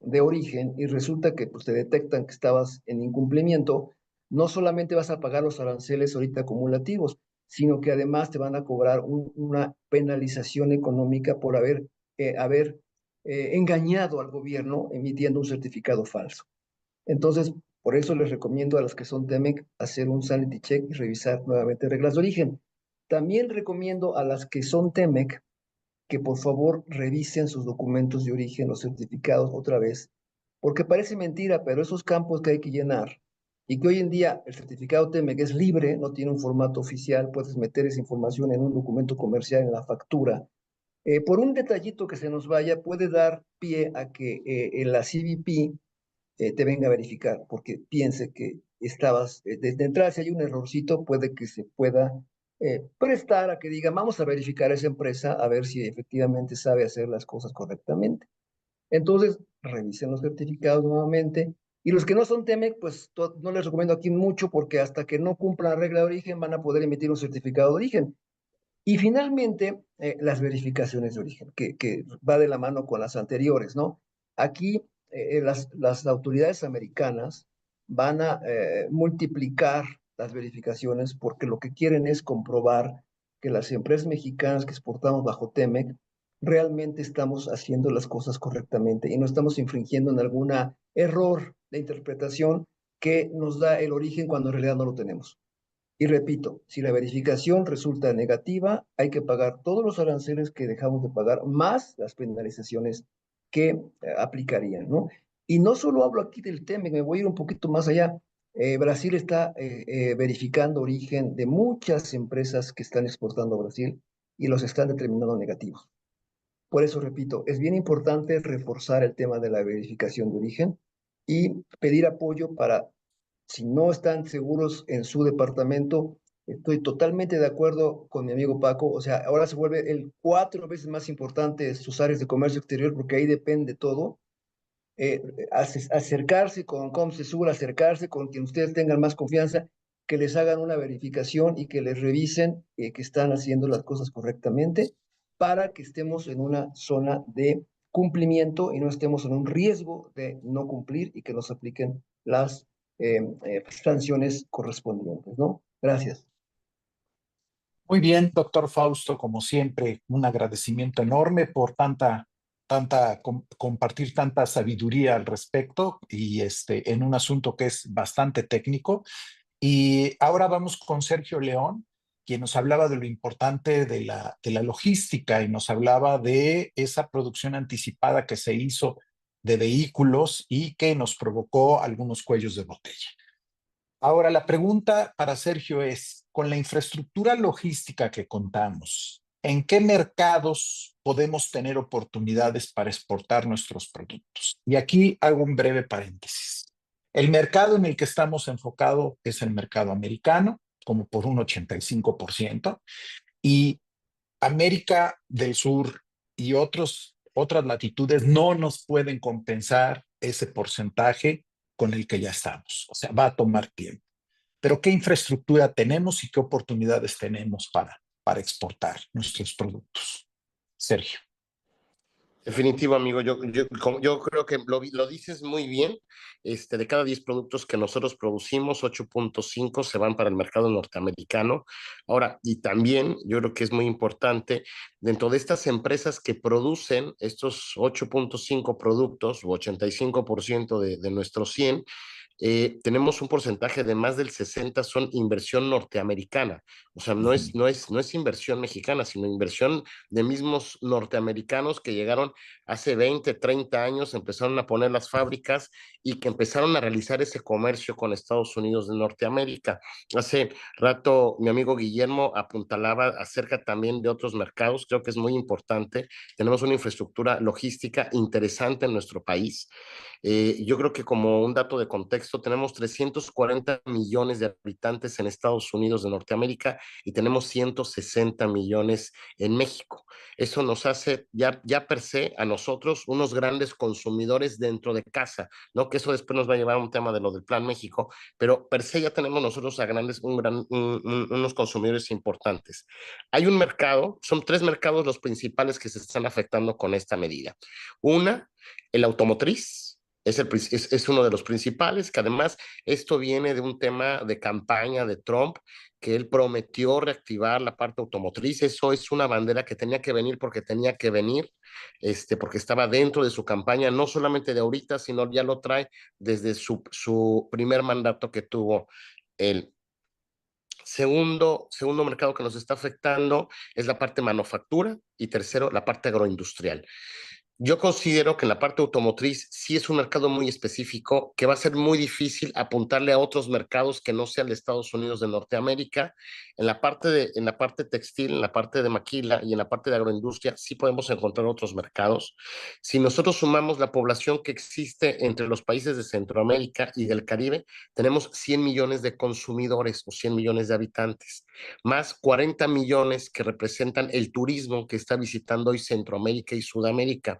Speaker 2: de origen y resulta que pues, te detectan que estabas en incumplimiento, no solamente vas a pagar los aranceles ahorita acumulativos, sino que además te van a cobrar una penalización económica por haber engañado al gobierno emitiendo un certificado falso. Entonces, por eso les recomiendo a los que son TEMEC hacer un sanity check y revisar nuevamente reglas de origen. También recomiendo a las que son TEMEC que por favor revisen sus documentos de origen, los certificados otra vez, porque parece mentira, pero esos campos que hay que llenar, y que hoy en día el certificado TEMEC es libre, no tiene un formato oficial, puedes meter esa información en un documento comercial, en la factura. Por un detallito que se nos vaya, puede dar pie a que la CBP te venga a verificar, porque piense que estabas, desde entrada, si hay un errorcito, puede que se pueda prestar a que diga, vamos a verificar a esa empresa a ver si efectivamente sabe hacer las cosas correctamente. Entonces, revisen los certificados nuevamente. Y los que no son TEMEC, pues no les recomiendo aquí mucho porque hasta que no cumplan la regla de origen van a poder emitir un certificado de origen. Y finalmente, las verificaciones de origen, que va de la mano con las anteriores, ¿no? Aquí las autoridades americanas van a multiplicar las verificaciones porque lo que quieren es comprobar que las empresas mexicanas que exportamos bajo TEMEC realmente estamos haciendo las cosas correctamente y no estamos infringiendo en algún error de interpretación que nos da el origen cuando en realidad no lo tenemos. Y repito, si la verificación resulta negativa, hay que pagar todos los aranceles que dejamos de pagar, más las penalizaciones que aplicarían, ¿no? Y no solo hablo aquí del TEMEC, me voy a ir un poquito más allá. Brasil está verificando origen de muchas empresas que están exportando a Brasil y los están determinando negativos. Por eso, repito, es bien importante reforzar el tema de la verificación de origen y pedir apoyo para, si no están seguros en su departamento, estoy totalmente de acuerdo con mi amigo Paco, o sea, ahora se vuelve el 4 veces más importante sus áreas de comercio exterior porque ahí depende todo. Acercarse con Comcesur, acercarse con quien ustedes tengan más confianza, que les hagan una verificación y que les revisen que están haciendo las cosas correctamente para que estemos en una zona de cumplimiento y no estemos en un riesgo de no cumplir y que nos apliquen las sanciones correspondientes, ¿no? Gracias.
Speaker 5: Muy bien, doctor Fausto, como siempre, un agradecimiento enorme por compartir tanta sabiduría al respecto y en un asunto que es bastante técnico. Y ahora vamos con Sergio León, quien nos hablaba de lo importante de la logística y nos hablaba de esa producción anticipada que se hizo de vehículos y que nos provocó algunos cuellos de botella. Ahora, la pregunta para Sergio es, con la infraestructura logística que contamos, ¿en qué mercados podemos tener oportunidades para exportar nuestros productos? Y aquí hago un breve paréntesis. El mercado en el que estamos enfocados es el mercado americano, como por un 85%, y América del Sur y otras latitudes no nos pueden compensar ese porcentaje con el que ya estamos. O sea, va a tomar tiempo. Pero ¿qué infraestructura tenemos y qué oportunidades tenemos para exportar nuestros productos? Sergio.
Speaker 6: Definitivo, amigo. Yo creo que lo dices muy bien. De cada 10 productos que nosotros producimos, 8.5 se van para el mercado norteamericano. Ahora, y también yo creo que es muy importante, dentro de estas empresas que producen estos 8.5 productos, o 85% de nuestros 100, tenemos un porcentaje de más del 60 son inversión norteamericana. O sea, no es inversión mexicana, sino inversión de mismos norteamericanos que llegaron hace 20, 30 años, empezaron a poner las fábricas y que empezaron a realizar ese comercio con Estados Unidos de Norteamérica. Hace rato mi amigo Guillermo apuntalaba acerca también de otros mercados, creo que es muy importante. Tenemos una infraestructura logística interesante en nuestro país. Yo creo que como un dato de contexto, tenemos 340 millones de habitantes en Estados Unidos de Norteamérica y tenemos 160 millones en México. Eso nos hace ya per se a nosotros unos grandes consumidores dentro de casa, ¿no? porque eso después nos va a llevar a un tema de lo del Plan México, pero per se ya tenemos nosotros a unos consumidores importantes. Hay un mercado, son 3 mercados los principales que se están afectando con esta medida. Una, el automotriz, es uno de los principales, que además esto viene de un tema de campaña de Trump, que él prometió reactivar la parte automotriz. Eso es una bandera que tenía que venir porque tenía que venir, porque estaba dentro de su campaña, no solamente de ahorita, sino ya lo trae desde su primer mandato que tuvo él. Segundo mercado que nos está afectando es la parte manufactura y tercero, la parte agroindustrial. Yo considero que en la parte automotriz sí es un mercado muy específico, que va a ser muy difícil apuntarle a otros mercados que no sean de Estados Unidos de Norteamérica. En la parte textil, en la parte de maquila y en la parte de agroindustria sí podemos encontrar otros mercados. Si nosotros sumamos la población que existe entre los países de Centroamérica y del Caribe, tenemos 100 millones de consumidores o 100 millones de habitantes, más 40 millones que representan el turismo que está visitando hoy Centroamérica y Sudamérica,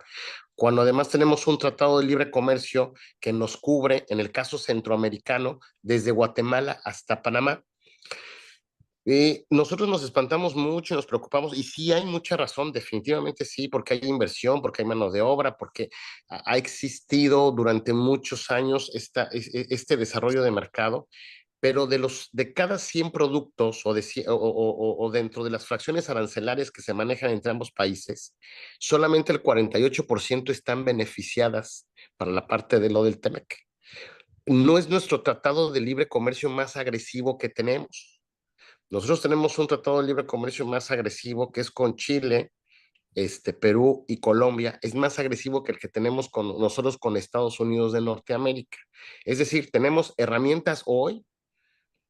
Speaker 6: cuando además tenemos un tratado de libre comercio que nos cubre, en el caso centroamericano, desde Guatemala hasta Panamá. Nosotros nos espantamos mucho y nos preocupamos, y sí hay mucha razón, definitivamente sí, porque hay inversión, porque hay mano de obra, porque ha existido durante muchos años este desarrollo de mercado, pero de cada 100 productos o dentro de las fracciones arancelarias que se manejan entre ambos países, solamente el 48% están beneficiadas para la parte de lo del TEMEC. No es nuestro tratado de libre comercio más agresivo que tenemos. Nosotros tenemos un tratado de libre comercio más agresivo que es con Chile, Perú y Colombia. Es más agresivo que el que tenemos nosotros con Estados Unidos de Norteamérica. Es decir, tenemos herramientas hoy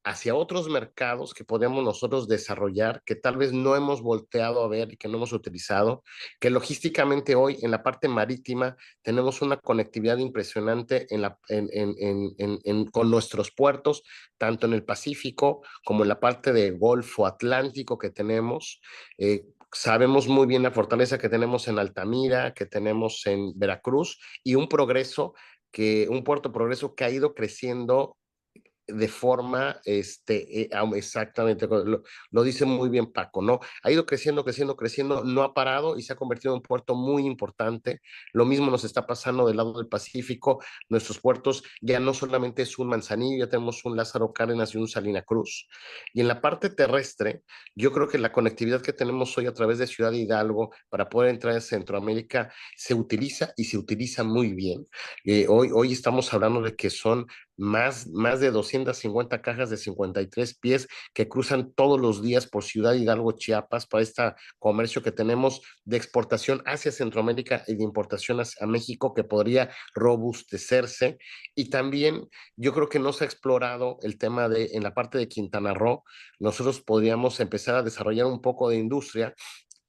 Speaker 6: hacia otros mercados que podemos nosotros desarrollar, que tal vez no hemos volteado a ver y que no hemos utilizado, que logísticamente hoy en la parte marítima tenemos una conectividad impresionante con nuestros puertos, tanto en el Pacífico como en la parte de Golfo Atlántico que tenemos. Sabemos muy bien la fortaleza que tenemos en Altamira, que tenemos en Veracruz, y un puerto progreso que ha ido creciendo de forma, exactamente, lo dice muy bien Paco, ¿no? Ha ido creciendo, creciendo, creciendo, no ha parado y se ha convertido en un puerto muy importante. Lo mismo nos está pasando del lado del Pacífico. Nuestros puertos ya no solamente es un Manzanillo, ya tenemos un Lázaro Cárdenas y un Salina Cruz. Y en la parte terrestre, yo creo que la conectividad que tenemos hoy a través de Ciudad Hidalgo para poder entrar en Centroamérica se utiliza y se utiliza muy bien. Hoy estamos hablando de que son más de 250 cajas de 53 pies que cruzan todos los días por Ciudad Hidalgo, Chiapas, para este comercio que tenemos de exportación hacia Centroamérica y de importación a México, que podría robustecerse. Y también yo creo que no se ha explorado el tema en la parte de Quintana Roo. Nosotros podríamos empezar a desarrollar un poco de industria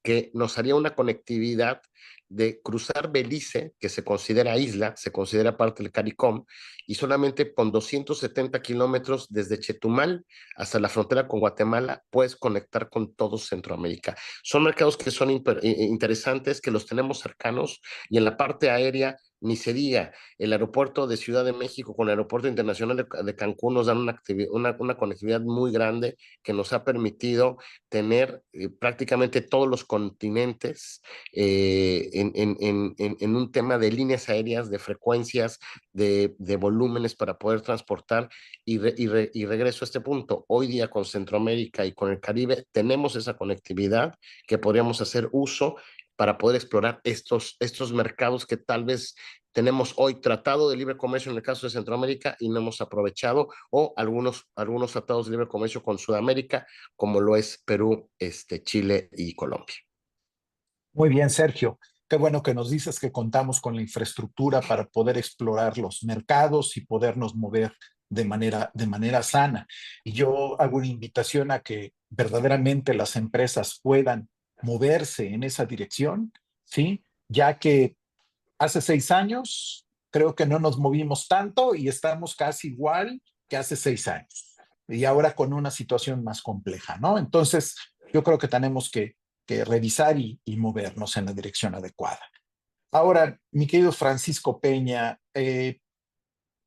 Speaker 6: que nos haría una conectividad de cruzar Belice, que se considera isla, se considera parte del CARICOM, y solamente con 270 kilómetros desde Chetumal hasta la frontera con Guatemala puedes conectar con todo Centroamérica. Son mercados que son interesantes, que los tenemos cercanos, y en la parte aérea ni se diga. El aeropuerto de Ciudad de México con el aeropuerto internacional de Cancún nos dan una conectividad muy grande que nos ha permitido tener prácticamente todos los continentes en un tema de líneas aéreas, de frecuencias, de volúmenes para poder transportar. Y regreso a este punto, hoy día con Centroamérica y con el Caribe tenemos esa conectividad que podríamos hacer uso para poder explorar estos mercados que tal vez tenemos hoy tratado de libre comercio en el caso de Centroamérica y no hemos aprovechado, o algunos tratados de libre comercio con Sudamérica, como lo es Perú, Chile y Colombia.
Speaker 5: Muy bien, Sergio. Qué bueno que nos dices que contamos con la infraestructura para poder explorar los mercados y podernos mover de manera sana. Y yo hago una invitación a que verdaderamente las empresas puedan moverse en esa dirección, ¿sí? Ya que hace 6 años creo que no nos movimos tanto y estamos casi igual que hace 6 años. Y ahora con una situación más compleja, ¿no? Entonces, yo creo que tenemos que revisar y movernos en la dirección adecuada. Ahora, mi querido Francisco Peña,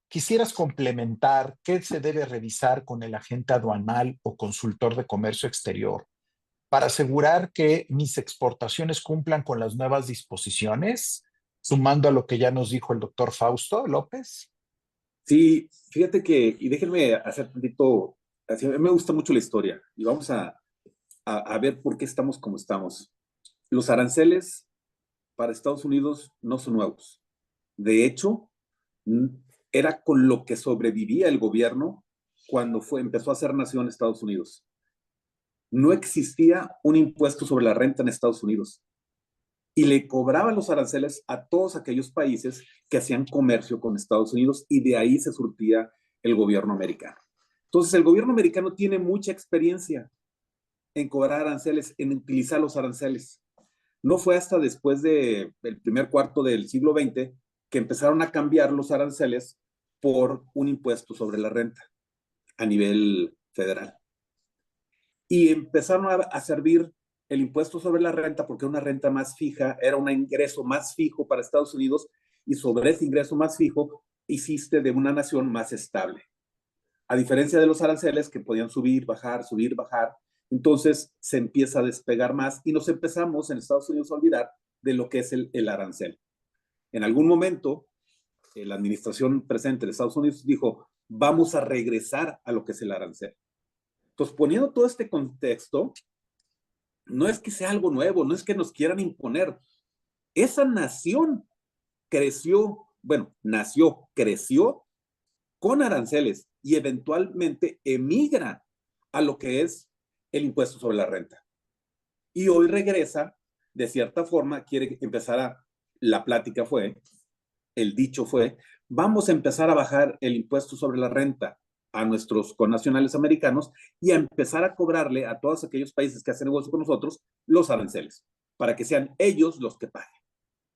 Speaker 5: ¿Quisieras complementar qué se debe revisar con el agente aduanal o consultor de comercio exterior para asegurar que mis exportaciones cumplan con las nuevas disposiciones, sumando a lo que ya nos dijo el doctor Fausto López?
Speaker 3: Sí, fíjate que, y déjenme hacer tantito, así, a mí me gusta mucho la historia y vamos a ver por qué estamos como estamos. Los aranceles para Estados Unidos no son nuevos. De hecho, era con lo que sobrevivía el gobierno cuando empezó a ser nación Estados Unidos. No existía un impuesto sobre la renta en Estados Unidos y le cobraban los aranceles a todos aquellos países que hacían comercio con Estados Unidos y de ahí se surtía el gobierno americano. Entonces, el gobierno americano tiene mucha experiencia en cobrar aranceles, en utilizar los aranceles. No fue hasta después del primer cuarto del siglo XX que empezaron a cambiar los aranceles por un impuesto sobre la renta a nivel federal. Y empezaron a servir el impuesto sobre la renta porque era una renta más fija, era un ingreso más fijo para Estados Unidos y sobre ese ingreso más fijo hiciste de una nación más estable. A diferencia de los aranceles que podían subir, bajar, entonces se empieza a despegar más y nos empezamos en Estados Unidos a olvidar de lo que es el arancel. En algún momento, la administración presente de Estados Unidos dijo, vamos a regresar a lo que es el arancel. Entonces, poniendo todo este contexto, no es que sea algo nuevo, no es que nos quieran imponer. Esa nación creció con aranceles y eventualmente emigra a lo que es el impuesto sobre la renta. Y hoy regresa, de cierta forma, quiere empezar la plática fue, el dicho fue, vamos a empezar a bajar el impuesto sobre la renta a nuestros connacionales americanos y a empezar a cobrarle a todos aquellos países que hacen negocio con nosotros los aranceles, para que sean ellos los que paguen.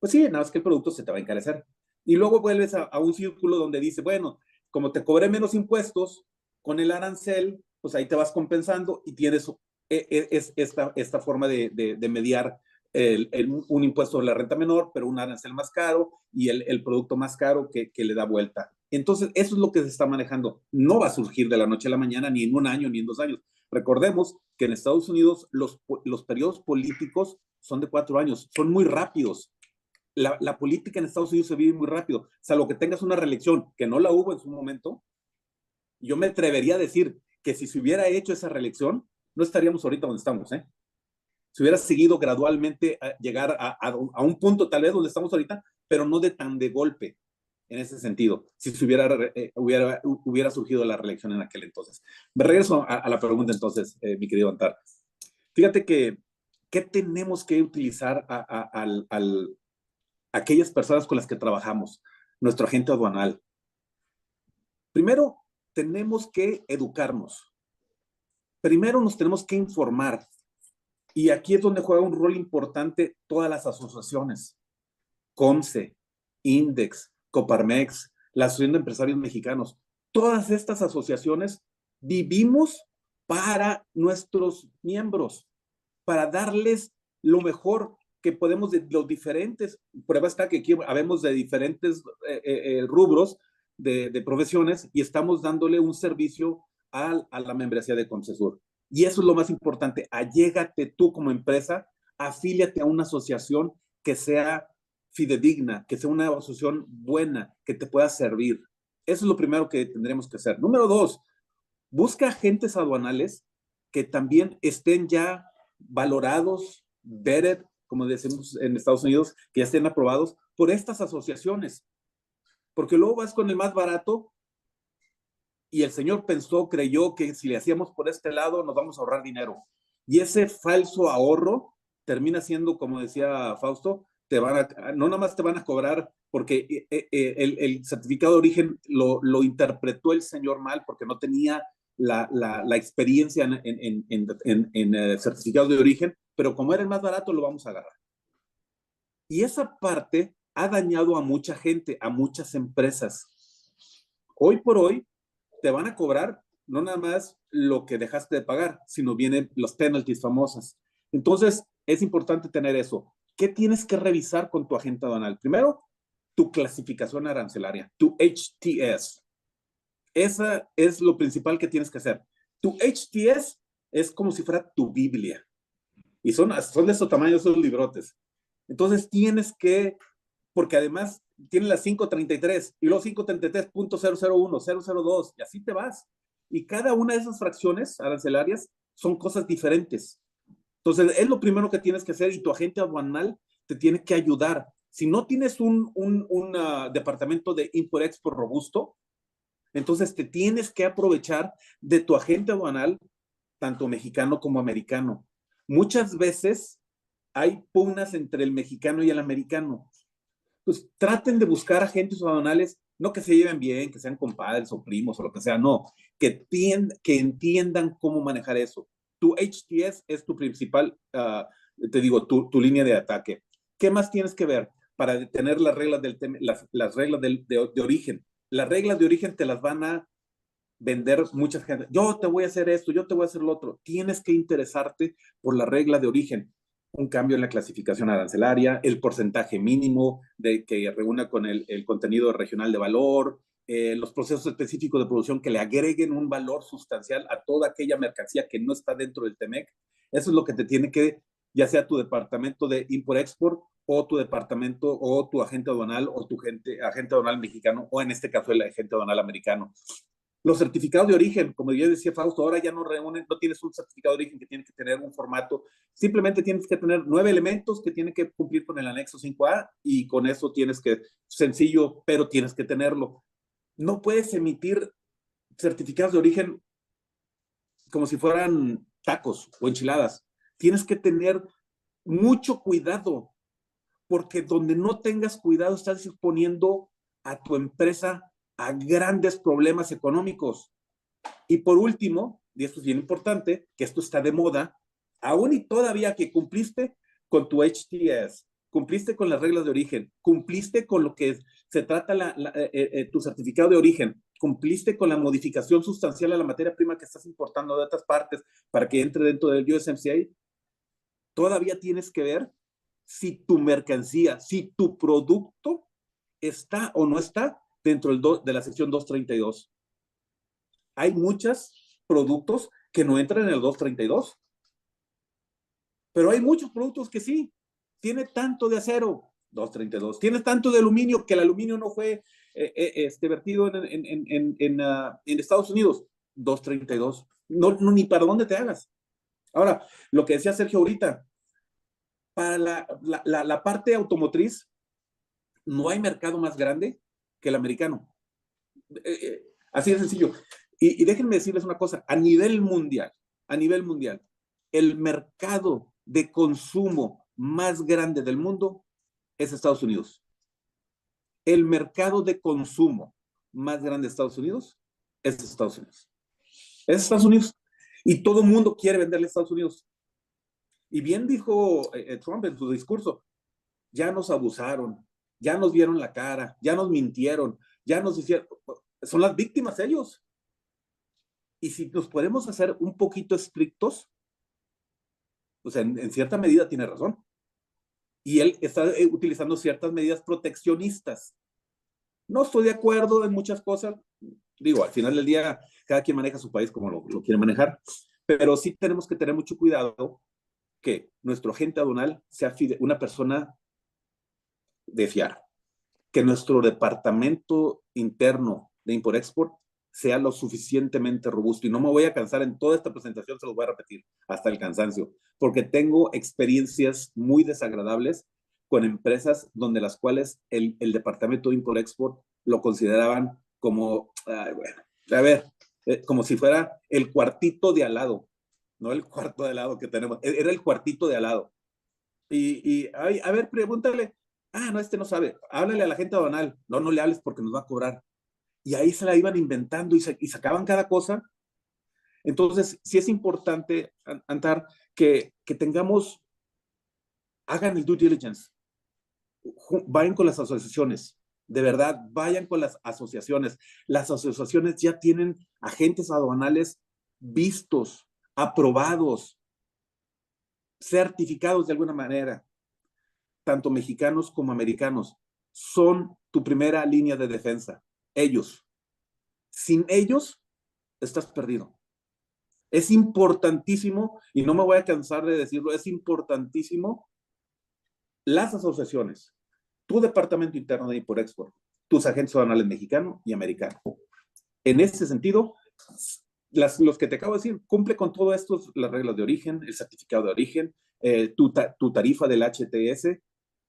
Speaker 3: Pues sí, nada más que el producto se te va a encarecer. Y luego vuelves a un círculo donde dice, bueno, como te cobré menos impuestos con el arancel, pues ahí te vas compensando y tienes esta forma de mediar un impuesto de la renta menor, pero un arancel más caro y el producto más caro que le da vuelta. Entonces, eso es lo que se está manejando. No va a surgir de la noche a la mañana, ni en un año, ni en 2 años. Recordemos que en Estados Unidos los periodos políticos son de 4 años, son muy rápidos. La política en Estados Unidos se vive muy rápido, salvo que tengas una reelección, que no la hubo en su momento. Yo me atrevería a decir que si se hubiera hecho esa reelección, no estaríamos ahorita donde estamos, ¿eh? Si hubiera seguido gradualmente a llegar a un punto tal vez donde estamos ahorita, pero no de tan de golpe en ese sentido, si se hubiera surgido la reelección en aquel entonces. Me regreso a la pregunta entonces, mi querido Antar. Fíjate que, ¿qué tenemos que utilizar aquellas personas con las que trabajamos, nuestro agente aduanal? Primero, tenemos que educarnos. Primero nos tenemos que informar. Y aquí es donde juega un rol importante todas las asociaciones. COMCE, INDEX, Coparmex, la Asociación de Empresarios Mexicanos. Todas estas asociaciones vivimos para nuestros miembros, para darles lo mejor que podemos de los diferentes, prueba está que aquí habemos de diferentes rubros de profesiones y estamos dándole un servicio a la membresía de Concesur. Y eso es lo más importante, allégate tú como empresa, afíliate a una asociación que sea fidedigna, que sea una asociación buena, que te pueda servir. Eso es lo primero que tendremos que hacer. Número 2, busca agentes aduanales que también estén ya valorados, vetted, como decimos en Estados Unidos, que ya estén aprobados por estas asociaciones. Porque luego vas con el más barato y el señor creyó que si le hacíamos por este lado nos vamos a ahorrar dinero. Y ese falso ahorro termina siendo, como decía Fausto, no nada más te van a cobrar porque el certificado de origen lo interpretó el señor mal porque no tenía la experiencia en certificados de origen, pero como era el más barato lo vamos a agarrar. Y esa parte ha dañado a mucha gente, a muchas empresas. Hoy por hoy te van a cobrar no nada más lo que dejaste de pagar, sino vienen los penalties famosas. Entonces, es importante tener eso. ¿Qué tienes que revisar con tu agente aduanal? Primero, tu clasificación arancelaria, tu HTS. Esa es lo principal que tienes que hacer. Tu HTS es como si fuera tu Biblia. Y son de esos tamaños, esos librotes. Entonces tienes que, porque además tiene las 533 y los 533.001, 002, y así te vas. Y cada una de esas fracciones arancelarias son cosas diferentes. Entonces, es lo primero que tienes que hacer y tu agente aduanal te tiene que ayudar. Si no tienes un departamento de import-export robusto, entonces te tienes que aprovechar de tu agente aduanal, tanto mexicano como americano. Muchas veces hay pugnas entre el mexicano y el americano. Pues traten de buscar agentes aduanales, no que se lleven bien, que sean compadres o primos o lo que sea, no, que entiendan cómo manejar eso. Tu HTS es tu principal, te digo, tu línea de ataque. ¿Qué más tienes que ver para detener las reglas las reglas de origen? Las reglas de origen te las van a vender mucha gente. Yo te voy a hacer esto, yo te voy a hacer lo otro. Tienes que interesarte por la regla de origen. Un cambio en la clasificación arancelaria, el porcentaje mínimo de que reúna con el contenido regional de valor, los procesos específicos de producción que le agreguen un valor sustancial a toda aquella mercancía que no está dentro del TEMEC. Eso es lo que te tiene que, ya sea tu departamento de import-export o tu departamento o tu agente aduanal o tu agente aduanal mexicano o en este caso el agente aduanal americano. Los certificados de origen, como ya decía Fausto, ahora ya no reúnen, no tienes un certificado de origen que tiene que tener un formato, simplemente tienes que tener 9 elementos que tienen que cumplir con el anexo 5A y con eso tienes que, sencillo, pero tienes que tenerlo. No puedes emitir certificados de origen como si fueran tacos o enchiladas. Tienes que tener mucho cuidado, porque donde no tengas cuidado estás exponiendo a tu empresa a grandes problemas económicos. Y por último, y esto es bien importante, que esto está de moda, aún y todavía que cumpliste con tu HTS, cumpliste con las reglas de origen, cumpliste con lo que se trata tu certificado de origen, cumpliste con la modificación sustancial a la materia prima que estás importando de otras partes para que entre dentro del USMCA, todavía tienes que ver si tu mercancía, si tu producto está o no está dentro de la sección 232. Hay muchos productos que no entran en el 232, pero hay muchos productos que sí. Tiene tanto de acero, 232. Tiene tanto de aluminio, que el aluminio no fue vertido en Estados Unidos, 232. No, ni para dónde te hagas. Ahora, lo que decía Sergio ahorita, para la parte automotriz, no hay mercado más grande que el americano. Así de sencillo. Y déjenme decirles una cosa, a nivel mundial, el mercado de consumo más grande del mundo es Estados Unidos. El mercado de consumo más grande de Estados Unidos es Estados Unidos. Es Estados Unidos. Y todo el mundo quiere venderle a Estados Unidos. Y bien dijo Trump en su discurso, ya nos abusaron, ya nos vieron la cara, ya nos mintieron, ya nos hicieron, son las víctimas ellos. Y si nos podemos hacer un poquito estrictos, pues en cierta medida tiene razón. Y él está utilizando ciertas medidas proteccionistas. No estoy de acuerdo en muchas cosas. Digo, al final del día, cada quien maneja su país como lo quiere manejar. Pero sí tenemos que tener mucho cuidado que nuestro agente aduanal sea una persona de fiar. Que nuestro departamento interno de import-export sea lo suficientemente robusto. Y no me voy a cansar en toda esta presentación, se los voy a repetir hasta el cansancio, porque tengo experiencias muy desagradables con empresas donde las cuales el departamento de import-export lo consideraban como, bueno, a ver, como si fuera el cuartito de al lado, no el cuarto de al lado que tenemos, era el cuartito de al lado. A ver, pregúntale, no, no sabe, háblale a la gente aduanal, no le hables porque nos va a cobrar. Y ahí se la iban inventando y sacaban cada cosa. Entonces, sí es importante, Antar, que tengamos, hagan el due diligence, vayan con las asociaciones, de verdad, vayan con las asociaciones. Las asociaciones ya tienen agentes aduanales vistos, aprobados, certificados de alguna manera, tanto mexicanos como americanos. Son tu primera línea de defensa, ellos. Sin ellos, estás perdido. Es importantísimo, y no me voy a cansar de decirlo, es importantísimo las asociaciones, tu departamento interno de Import-Export, tus agentes aduanales mexicano y americano. En ese sentido, los que te acabo de decir, cumple con todo esto, las reglas de origen, el certificado de origen, tu tarifa del HTS,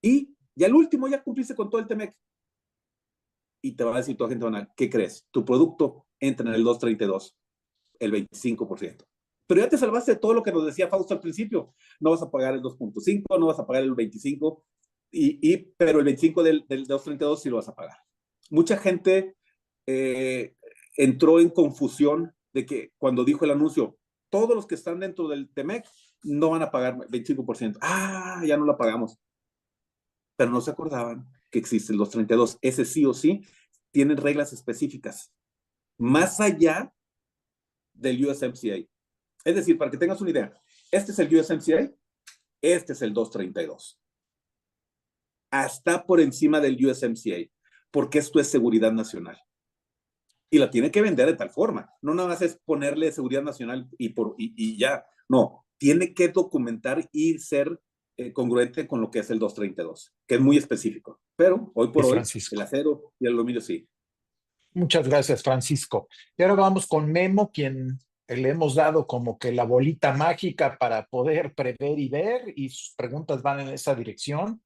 Speaker 3: y al último ya cumpliste con todo el TEMEC. Y te va a decir tu agente aduanal, ¿qué crees? Tu producto entra en el 232, el 25%. Pero ya te salvaste de todo lo que nos decía Fausto al principio. No vas a pagar el 2.5, no vas a pagar el 25, pero el 25 del 232 sí lo vas a pagar. Mucha gente entró en confusión de que cuando dijo el anuncio, todos los que están dentro del TEMEC no van a pagar 25%. Ya no la pagamos. Pero no se acordaban que existe el 232. Ese sí o sí tiene reglas específicas. Más allá del USMCA. Es decir, para que tengas una idea, este es el USMCA, este es el 232. Hasta por encima del USMCA, porque esto es seguridad nacional. Y la tiene que vender de tal forma. No nada más es ponerle seguridad nacional y ya. No, tiene que documentar y ser congruente con lo que es el 232, que es muy específico. Pero hoy por hoy, el acero y el aluminio sí.
Speaker 5: Muchas gracias, Francisco. Y ahora vamos con Memo, quien le hemos dado como que la bolita mágica para poder prever y ver, y sus preguntas van en esa dirección.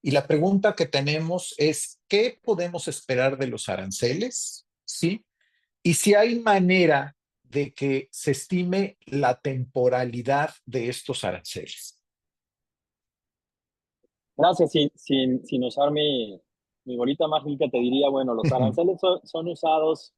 Speaker 5: Y la pregunta que tenemos es, ¿qué podemos esperar de los aranceles? ¿Sí? Y si hay manera de que se estime la temporalidad de estos aranceles.
Speaker 4: Gracias. Sin usar mi bolita mágica, te diría, bueno, los aranceles son usados,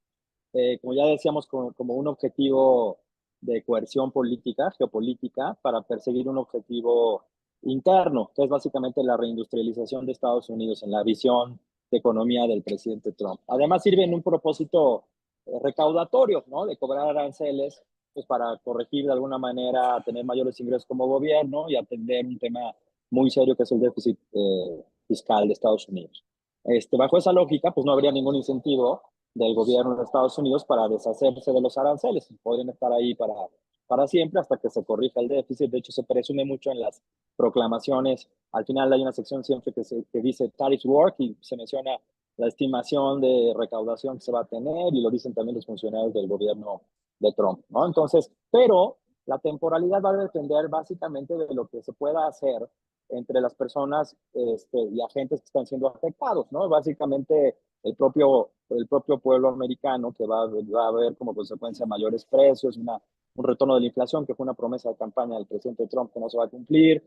Speaker 4: como ya decíamos, como un objetivo de coerción política, geopolítica, para perseguir un objetivo interno, que es básicamente la reindustrialización de Estados Unidos en la visión de economía del presidente Trump. Además, sirve en un propósito recaudatorio, ¿no? De cobrar aranceles, pues para corregir de alguna manera, tener mayores ingresos como gobierno y atender un tema muy serio que es el déficit fiscal de Estados Unidos. Bajo esa lógica, pues no habría ningún incentivo del gobierno de Estados Unidos para deshacerse de los aranceles. Podrían estar ahí para siempre hasta que se corrija el déficit. De hecho, se presume mucho en las proclamaciones. Al final hay una sección siempre que dice tariffs work y se menciona la estimación de recaudación que se va a tener y lo dicen también los funcionarios del gobierno de Trump, ¿no? Entonces, pero la temporalidad va a depender básicamente de lo que se pueda hacer entre las personas y agentes que están siendo afectados, ¿no? Básicamente el propio pueblo americano que va a ver como consecuencia mayores precios, un retorno de la inflación, que fue una promesa de campaña del presidente Trump que no se va a cumplir,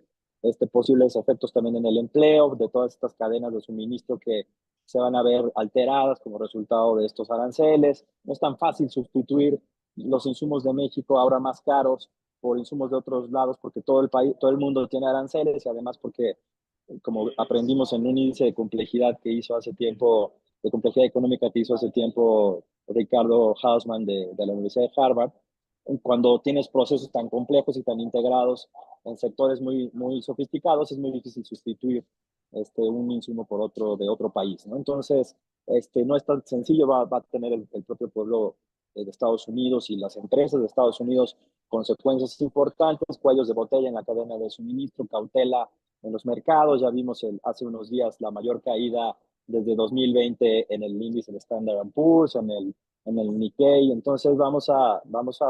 Speaker 4: posibles efectos también en el empleo, de todas estas cadenas de suministro que se van a ver alteradas como resultado de estos aranceles. No es tan fácil sustituir los insumos de México ahora más caros por insumos de otros lados, porque todo el mundo tiene aranceles y además porque, como aprendimos en un índice de complejidad que hizo hace tiempo, de complejidad económica que hizo hace tiempo Ricardo Hausman de la Universidad de Harvard, cuando tienes procesos tan complejos y tan integrados en sectores muy, muy sofisticados, es muy difícil sustituir un insumo por otro de otro país, ¿no? Entonces, no es tan sencillo, va a tener el propio pueblo de Estados Unidos y las empresas de Estados Unidos consecuencias importantes, cuellos de botella en la cadena de suministro, cautela en los mercados. Ya vimos hace unos días la mayor caída desde 2020 en el índice de Standard & Poor's, en el Nikkei. Entonces vamos a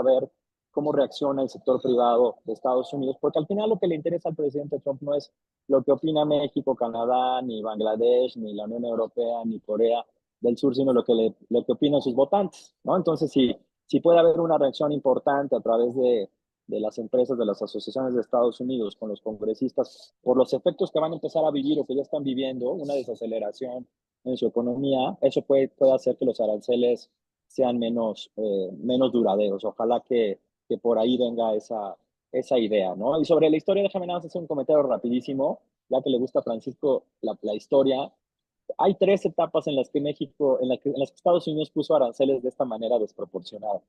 Speaker 4: ver cómo reacciona el sector privado de Estados Unidos, porque al final lo que le interesa al presidente Trump no es lo que opina México, Canadá, ni Bangladesh, ni la Unión Europea, ni Corea del Sur, sino lo que opinan sus votantes, ¿no? Entonces, si puede haber una reacción importante a través de las empresas, de las asociaciones de Estados Unidos, con los congresistas, por los efectos que van a empezar a vivir o que ya están viviendo, una desaceleración en su economía, eso puede hacer que los aranceles sean menos duraderos. Ojalá que por ahí venga esa idea, ¿no? Y sobre la historia, déjame nada más hacer un comentario rapidísimo, ya que le gusta a Francisco la historia. Hay 3 etapas en las que México, en las que Estados Unidos puso aranceles de esta manera desproporcionada,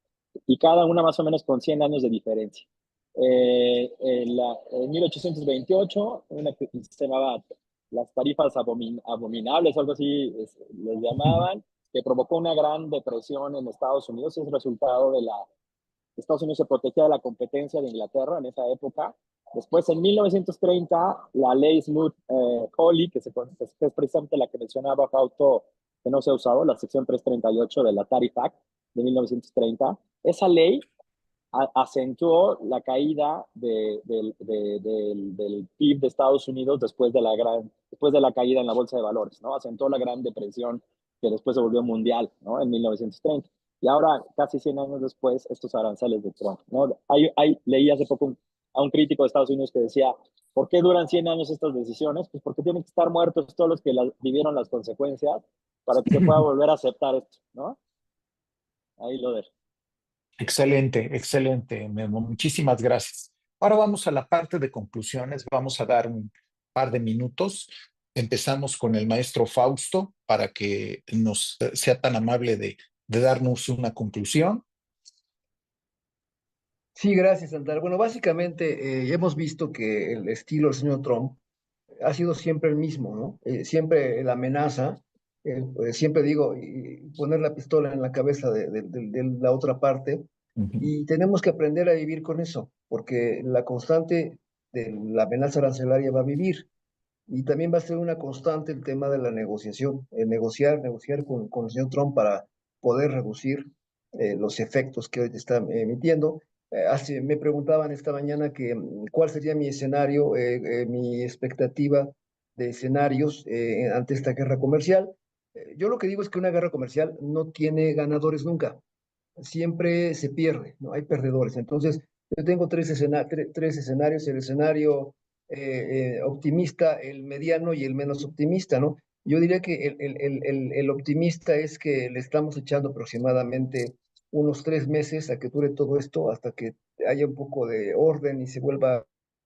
Speaker 4: y cada una más o menos con 100 años de diferencia. En 1828, una que se llamaba las tarifas abominables, algo así les llamaban, que provocó una gran depresión en Estados Unidos, es resultado de Estados Unidos se protegía de la competencia de Inglaterra en esa época. Después, en 1930, la ley Smoot-Hawley, que es precisamente la que mencionaba Fausto, que no se ha usado, la sección 338 de la Tariff Act de 1930, esa ley acentuó la caída del PIB de Estados Unidos después de la caída en la bolsa de valores, ¿no? Acentuó la Gran Depresión que después se volvió mundial, ¿no? En 1930. Y ahora, casi 100 años después, estos aranceles de Trump, ¿no? Leí hace poco a un crítico de Estados Unidos que decía, ¿por qué duran 100 años estas decisiones? Pues porque tienen que estar muertos todos los que vivieron las consecuencias para que se pueda volver a aceptar esto, ¿no? Ahí lo dejo.
Speaker 5: Excelente, excelente, Memo. Muchísimas gracias. Ahora vamos a la parte de conclusiones. Vamos a dar un par de minutos. Empezamos con el maestro Fausto para que nos sea tan amable de darnos una conclusión.
Speaker 2: Sí, gracias, Santana. Bueno, básicamente hemos visto que el estilo del señor Trump ha sido siempre el mismo, ¿no? Siempre la amenaza, siempre digo, y poner la pistola en la cabeza de la otra parte, y tenemos que aprender a vivir con eso, porque la constante de la amenaza arancelaria va a vivir, y también va a ser una constante el tema de la negociación, negociar con el señor Trump para poder reducir los efectos que hoy está emitiendo. Me preguntaban esta mañana que cuál sería mi escenario, mi expectativa de escenarios ante esta guerra comercial. Yo lo que digo es que una guerra comercial no tiene ganadores nunca, siempre se pierde, ¿no? Hay perdedores. Entonces, yo tengo tres escenarios, el escenario optimista, el mediano y el menos optimista, ¿no? Yo diría que el optimista es que le estamos echando aproximadamente unos 3 meses a que dure todo esto, hasta que haya un poco de orden y se vuelva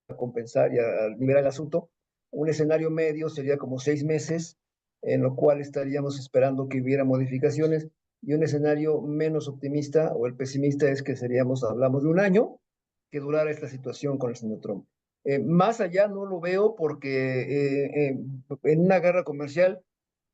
Speaker 2: a compensar y a liberar el asunto. Un escenario medio sería como 6 meses, en lo cual estaríamos esperando que hubiera modificaciones, y un escenario menos optimista o el pesimista es que hablamos de un año que durara esta situación con el señor Trump. Más allá no lo veo porque en una guerra comercial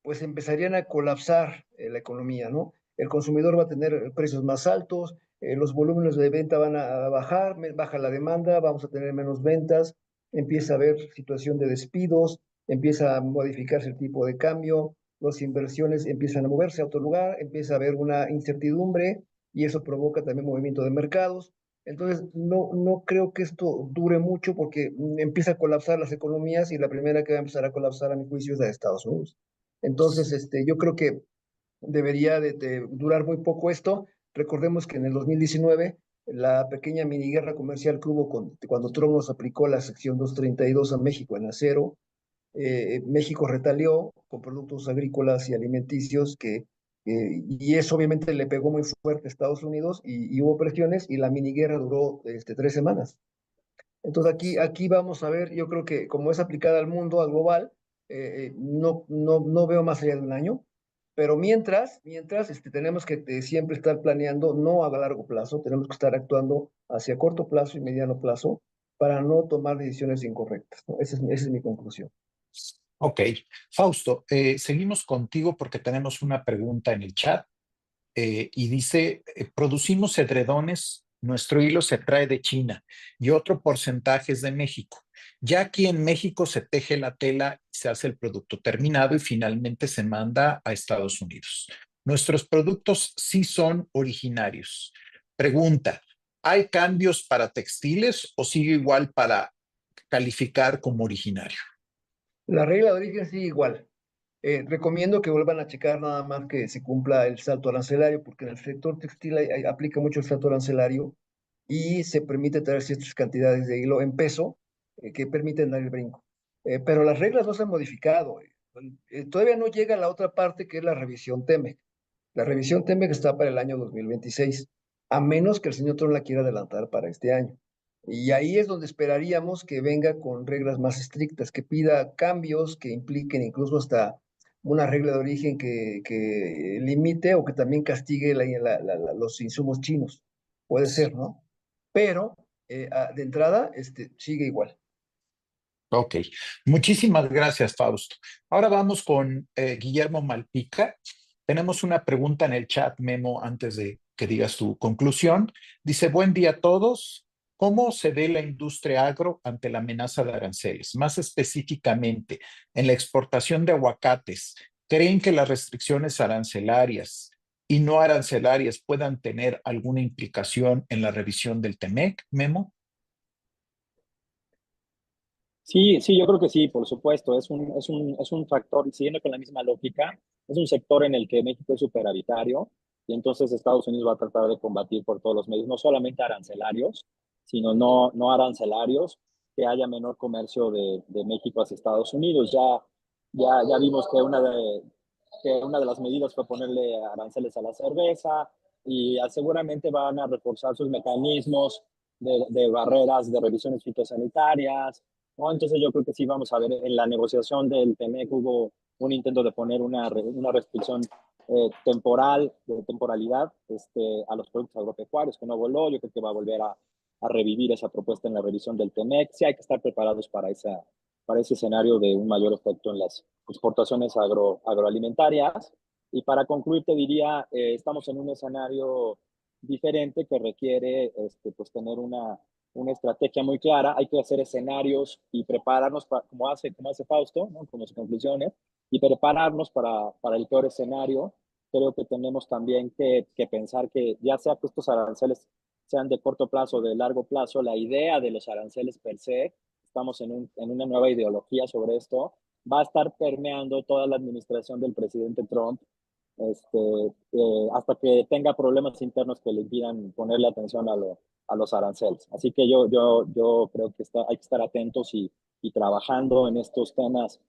Speaker 2: pues empezarían a colapsar la economía, ¿no? El consumidor va a tener precios más altos, los volúmenes de venta van a bajar, baja la demanda, vamos a tener menos ventas, empieza a haber situación de despidos, empieza a modificarse el tipo de cambio, las inversiones empiezan a moverse a otro lugar, empieza a haber una incertidumbre y eso provoca también movimiento de mercados. Entonces, no creo que esto dure mucho porque empieza a colapsar las economías y la primera que va a empezar a colapsar, a mi juicio, es la de Estados Unidos. Entonces, yo creo que debería de durar muy poco esto. Recordemos que en el 2019, la pequeña mini guerra comercial que hubo cuando Trump nos aplicó la sección 232 a México en acero, México retalió con productos agrícolas y alimenticios y eso obviamente le pegó muy fuerte a Estados Unidos y hubo presiones y la mini guerra duró 3 semanas. Entonces aquí vamos a ver, yo creo que como es aplicada al mundo, al global, no veo más allá de un año, pero mientras tenemos que siempre estar planeando, no a largo plazo, tenemos que estar actuando hacia corto plazo y mediano plazo para no tomar decisiones incorrectas, ¿no? Esa es mi conclusión.
Speaker 5: Ok, Fausto, seguimos contigo porque tenemos una pregunta en el chat y dice, producimos edredones, nuestro hilo se trae de China y otro porcentaje es de México. Ya aquí en México se teje la tela, se hace el producto terminado y finalmente se manda a Estados Unidos. Nuestros productos sí son originarios. Pregunta, ¿hay cambios para textiles o sigue igual para calificar como originario?
Speaker 2: La regla de origen sigue igual. Recomiendo que vuelvan a checar nada más que se cumpla el salto arancelario, porque en el sector textil aplica mucho el salto arancelario y se permite traer ciertas cantidades de hilo en peso que permiten dar el brinco. Pero las reglas no se han modificado. Todavía no llega a la otra parte que es la revisión TEMEC. La revisión TEMEC está para el año 2026, a menos que el señor Trump la quiera adelantar para este año. Y ahí es donde esperaríamos que venga con reglas más estrictas, que pida cambios que impliquen incluso hasta una regla de origen que limite o que también castigue los insumos chinos. Puede ser, ¿no? Pero de entrada sigue igual.
Speaker 5: Ok, muchísimas gracias, Fausto. Ahora vamos con Guillermo Malpica. Tenemos una pregunta en el chat, Memo, antes de que digas tu conclusión. Dice, buen día a todos. ¿Cómo se ve la industria agro ante la amenaza de aranceles? Más específicamente, en la exportación de aguacates, ¿creen que las restricciones arancelarias y no arancelarias puedan tener alguna implicación en la revisión del TEMEC, Memo?
Speaker 4: Sí, sí, yo creo que sí, por supuesto. Es un factor, siguiendo con la misma lógica, es un sector en el que México es superavitario y entonces Estados Unidos va a tratar de combatir por todos los medios, no solamente arancelarios, sino no arancelarios, que haya menor comercio de México hacia Estados Unidos. Ya vimos que una de las medidas fue ponerle aranceles a la cerveza y seguramente van a reforzar sus mecanismos de barreras, de revisiones fitosanitarias, ¿no? Entonces yo creo que sí vamos a ver en la negociación del TEMEC hubo un intento de poner una restricción temporal, de temporalidad a los productos agropecuarios que no voló. Yo creo que va a volver a revivir esa propuesta en la revisión del TEMEC. Sí hay que estar preparados para ese escenario de un mayor efecto en las exportaciones agroalimentarias. Y para concluir te diría, estamos en un escenario diferente que requiere pues tener una estrategia muy clara. Hay que hacer escenarios y prepararnos como hace Fausto, ¿no? Con sus conclusiones, y prepararnos para el peor escenario. Creo que tenemos también que pensar que ya sea que estos aranceles sean de corto plazo o de largo plazo, la idea de los aranceles per se, estamos en una nueva ideología sobre esto, va a estar permeando toda la administración del presidente Trump hasta que tenga problemas internos que le impidan ponerle atención a los aranceles. Así que yo creo que hay que estar atentos y trabajando en estos temas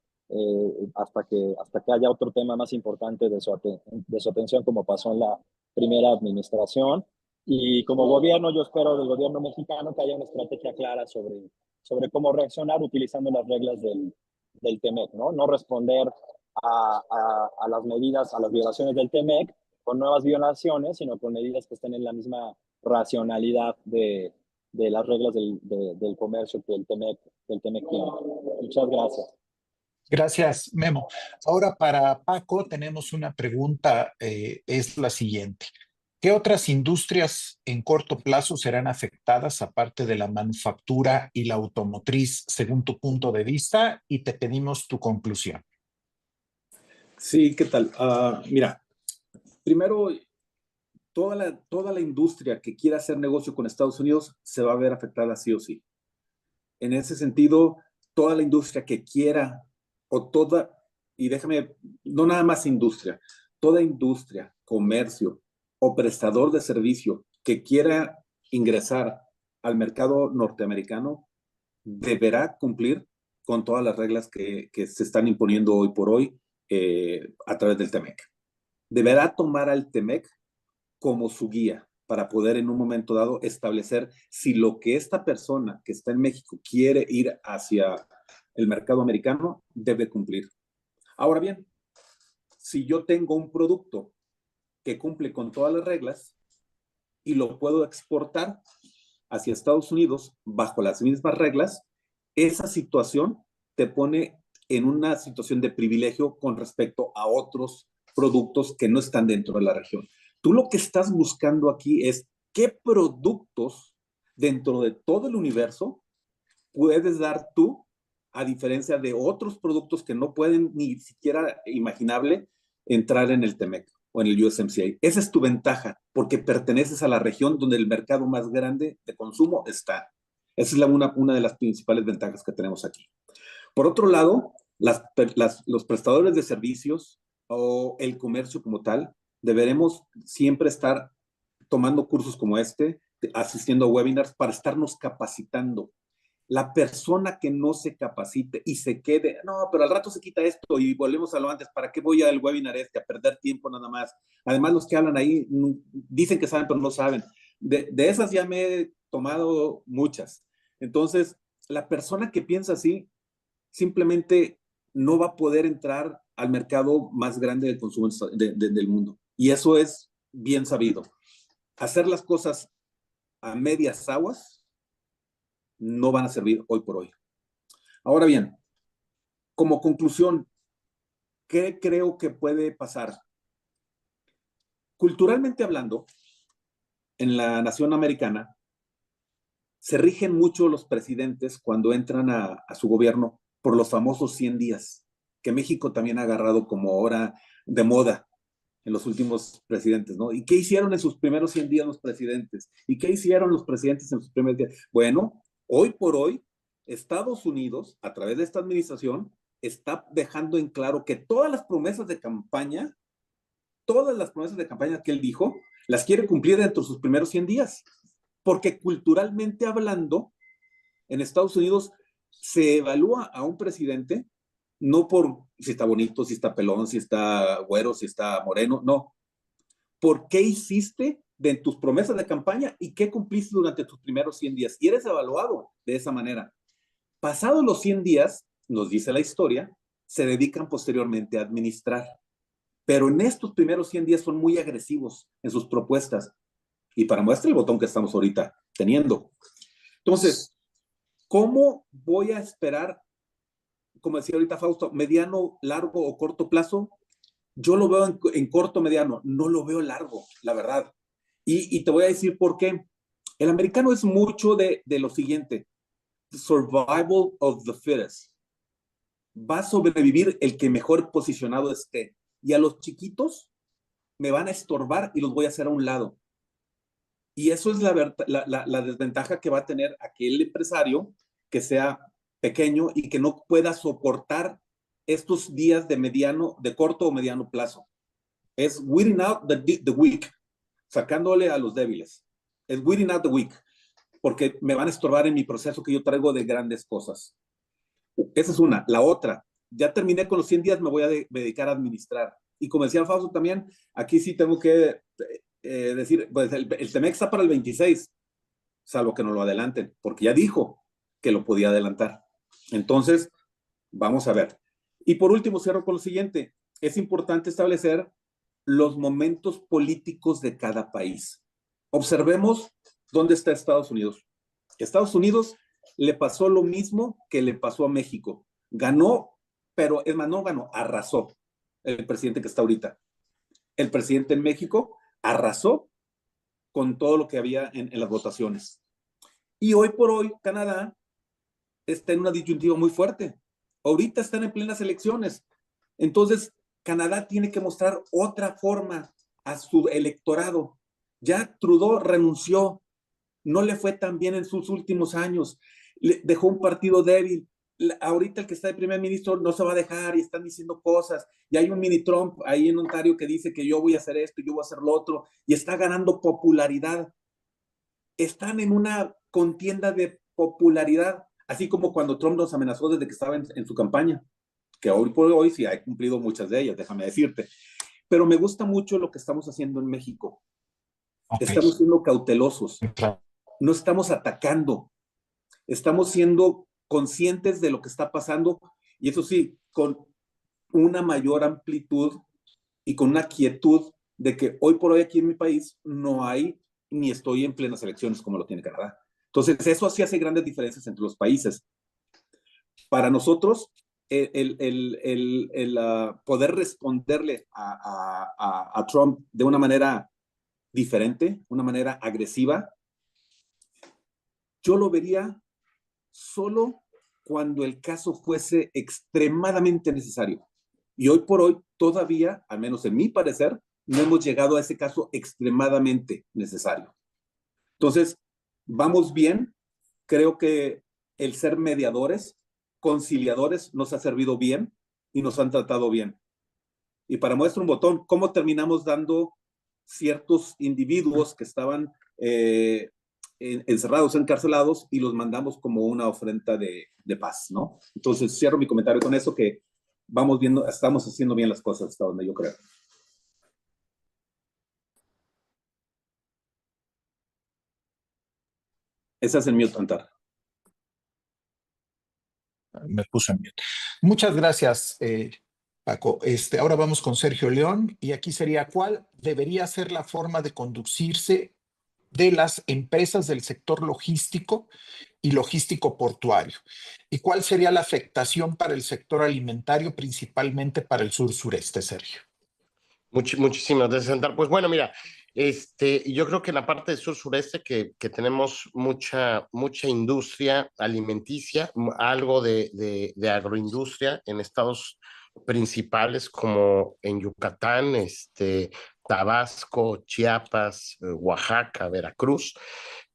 Speaker 4: hasta que haya otro tema más importante de su atención, como pasó en la primera administración. Y como gobierno, yo espero del gobierno mexicano que haya una estrategia clara sobre cómo reaccionar utilizando las reglas del TEMEC, ¿no? No responder a las medidas, a las violaciones del TEMEC con nuevas violaciones, sino con medidas que estén en la misma racionalidad de las reglas del comercio que el TEMEC tiene. Muchas gracias.
Speaker 5: Gracias, Memo. Ahora para Paco tenemos una pregunta, es la siguiente. ¿Qué otras industrias en corto plazo serán afectadas aparte de la manufactura y la automotriz según tu punto de vista? Y te pedimos tu conclusión.
Speaker 3: Sí, ¿qué tal? Mira, primero, toda la industria que quiera hacer negocio con Estados Unidos se va a ver afectada sí o sí. En ese sentido, toda la industria que quiera, y déjame, no nada más industria, toda industria, comercio o prestador de servicio que quiera ingresar al mercado norteamericano deberá cumplir con todas las reglas que se están imponiendo hoy por hoy a través del TEMEC. Deberá tomar al TEMEC como su guía para poder en un momento dado establecer si lo que esta persona que está en México quiere ir hacia el mercado americano debe cumplir. Ahora bien, si yo tengo un producto que cumple con todas las reglas y lo puedo exportar hacia Estados Unidos bajo las mismas reglas, esa situación te pone en una situación de privilegio con respecto a otros productos que no están dentro de la región. Tú lo que estás buscando aquí es qué productos dentro de todo el universo puedes dar tú, a diferencia de otros productos que no pueden ni siquiera imaginable entrar en el TEMEC o en el USMCA. Esa es tu ventaja, porque perteneces a la región donde el mercado más grande de consumo está. Esa es una de las principales ventajas que tenemos aquí. Por otro lado, los prestadores de servicios o el comercio como tal, deberemos siempre estar tomando cursos como asistiendo a webinars para estarnos capacitando. La persona que no se capacite y se quede, no, pero al rato se quita esto y volvemos a lo antes, ¿para qué voy al webinar a perder tiempo nada más? Además, los que hablan ahí dicen que saben, pero no saben. De esas ya me he tomado muchas. Entonces, la persona que piensa así, simplemente no va a poder entrar al mercado más grande de consumo del mundo. Y eso es bien sabido. Hacer las cosas a medias aguas no van a servir hoy por hoy. Ahora bien, como conclusión, ¿qué creo que puede pasar? Culturalmente hablando, en la nación americana, se rigen mucho los presidentes cuando entran a su gobierno por los famosos 100 días, que México también ha agarrado como ahora de moda en los últimos presidentes, ¿no? ¿Y qué hicieron en sus primeros 100 días los presidentes? ¿Y qué hicieron los presidentes en sus primeros días? Bueno, hoy por hoy, Estados Unidos, a través de esta administración, está dejando en claro que todas las promesas de campaña que él dijo, las quiere cumplir dentro de sus primeros 100 días. Porque culturalmente hablando, en Estados Unidos se evalúa a un presidente no por si está bonito, si está pelón, si está güero, si está moreno, no. ¿Por qué hiciste de tus promesas de campaña y qué cumpliste durante tus primeros 100 días? Y eres evaluado de esa manera. Pasados los 100 días, nos dice la historia, se dedican posteriormente a administrar. Pero en estos primeros 100 días son muy agresivos en sus propuestas. Y para muestra el botón que estamos ahorita teniendo. Entonces, ¿cómo voy a esperar, como decía ahorita Fausto, mediano, largo o corto plazo? Yo lo veo en corto, mediano, no lo veo largo, la verdad. Y te voy a decir por qué. El americano es mucho de lo siguiente, survival of the fittest. Va a sobrevivir el que mejor posicionado esté. Y a los chiquitos me van a estorbar y los voy a hacer a un lado. Y eso es la desventaja que va a tener aquel empresario que sea pequeño y que no pueda soportar estos días de corto o mediano plazo. Es weeding out the weak, sacándole a los débiles. Es weeding out the weak, porque me van a estorbar en mi proceso que yo traigo de grandes cosas. Esa es una. La otra, ya terminé con los 100 días, me voy a dedicar a administrar. Y como decía Fausto también, aquí sí tengo que decir, pues el TEMEC está para el 26, salvo que no lo adelanten, porque ya dijo que lo podía adelantar. Entonces, vamos a ver. Y por último, cierro con lo siguiente. Es importante establecer los momentos políticos de cada país. Observemos dónde está Estados Unidos. Estados Unidos le pasó lo mismo que le pasó a México. Ganó, pero es más, no ganó, arrasó el presidente que está ahorita. El presidente en México arrasó con todo lo que había en las votaciones. Y hoy por hoy, Canadá está en una disyuntiva muy fuerte. Ahorita están en plenas elecciones. Entonces, Canadá tiene que mostrar otra forma a su electorado. Ya Trudeau renunció, no le fue tan bien en sus últimos años, dejó un partido débil. Ahorita el que está de primer ministro no se va a dejar y están diciendo cosas. Y hay un mini Trump ahí en Ontario que dice que yo voy a hacer esto y yo voy a hacer lo otro y está ganando popularidad. Están en una contienda de popularidad, así como cuando Trump nos amenazó desde que estaba en su campaña, que hoy por hoy sí ha cumplido muchas de ellas, déjame decirte. Pero me gusta mucho lo que estamos haciendo en México. Okay. Estamos siendo cautelosos. Claro. No estamos atacando. Estamos siendo conscientes de lo que está pasando y eso sí, con una mayor amplitud y con una quietud de que hoy por hoy aquí en mi país no hay ni estoy en plenas elecciones como lo tiene Canadá. Entonces, eso sí hace grandes diferencias entre los países. Para nosotros, poder responderle a Trump de una manera diferente, una manera agresiva, yo lo vería solo cuando el caso fuese extremadamente necesario. Y hoy por hoy, todavía, al menos en mi parecer, no hemos llegado a ese caso extremadamente necesario. Entonces, vamos bien. Creo que el ser mediadores, conciliadores, nos ha servido bien y nos han tratado bien. Y para muestra un botón, ¿cómo terminamos dando ciertos individuos que estaban encerrados, encarcelados, y los mandamos como una ofrenda de paz, ¿no? Entonces, cierro mi comentario con eso, que vamos viendo, estamos haciendo bien las cosas hasta donde yo creo. Esa es el mute, Antar.
Speaker 5: Me puse en mute. Muchas gracias, Paco. Ahora vamos con Sergio León, y aquí sería: ¿cuál debería ser la forma de conducirse de las empresas del sector logístico y logístico portuario? ¿Y cuál sería la afectación para el sector alimentario, principalmente para el sur-sureste, Sergio?
Speaker 6: Muchísimas gracias, Santa. Pues bueno, mira, yo creo que en la parte del sur-sureste que tenemos mucha industria alimenticia, algo de agroindustria en estados principales como en Yucatán, Tabasco, Chiapas, Oaxaca, Veracruz.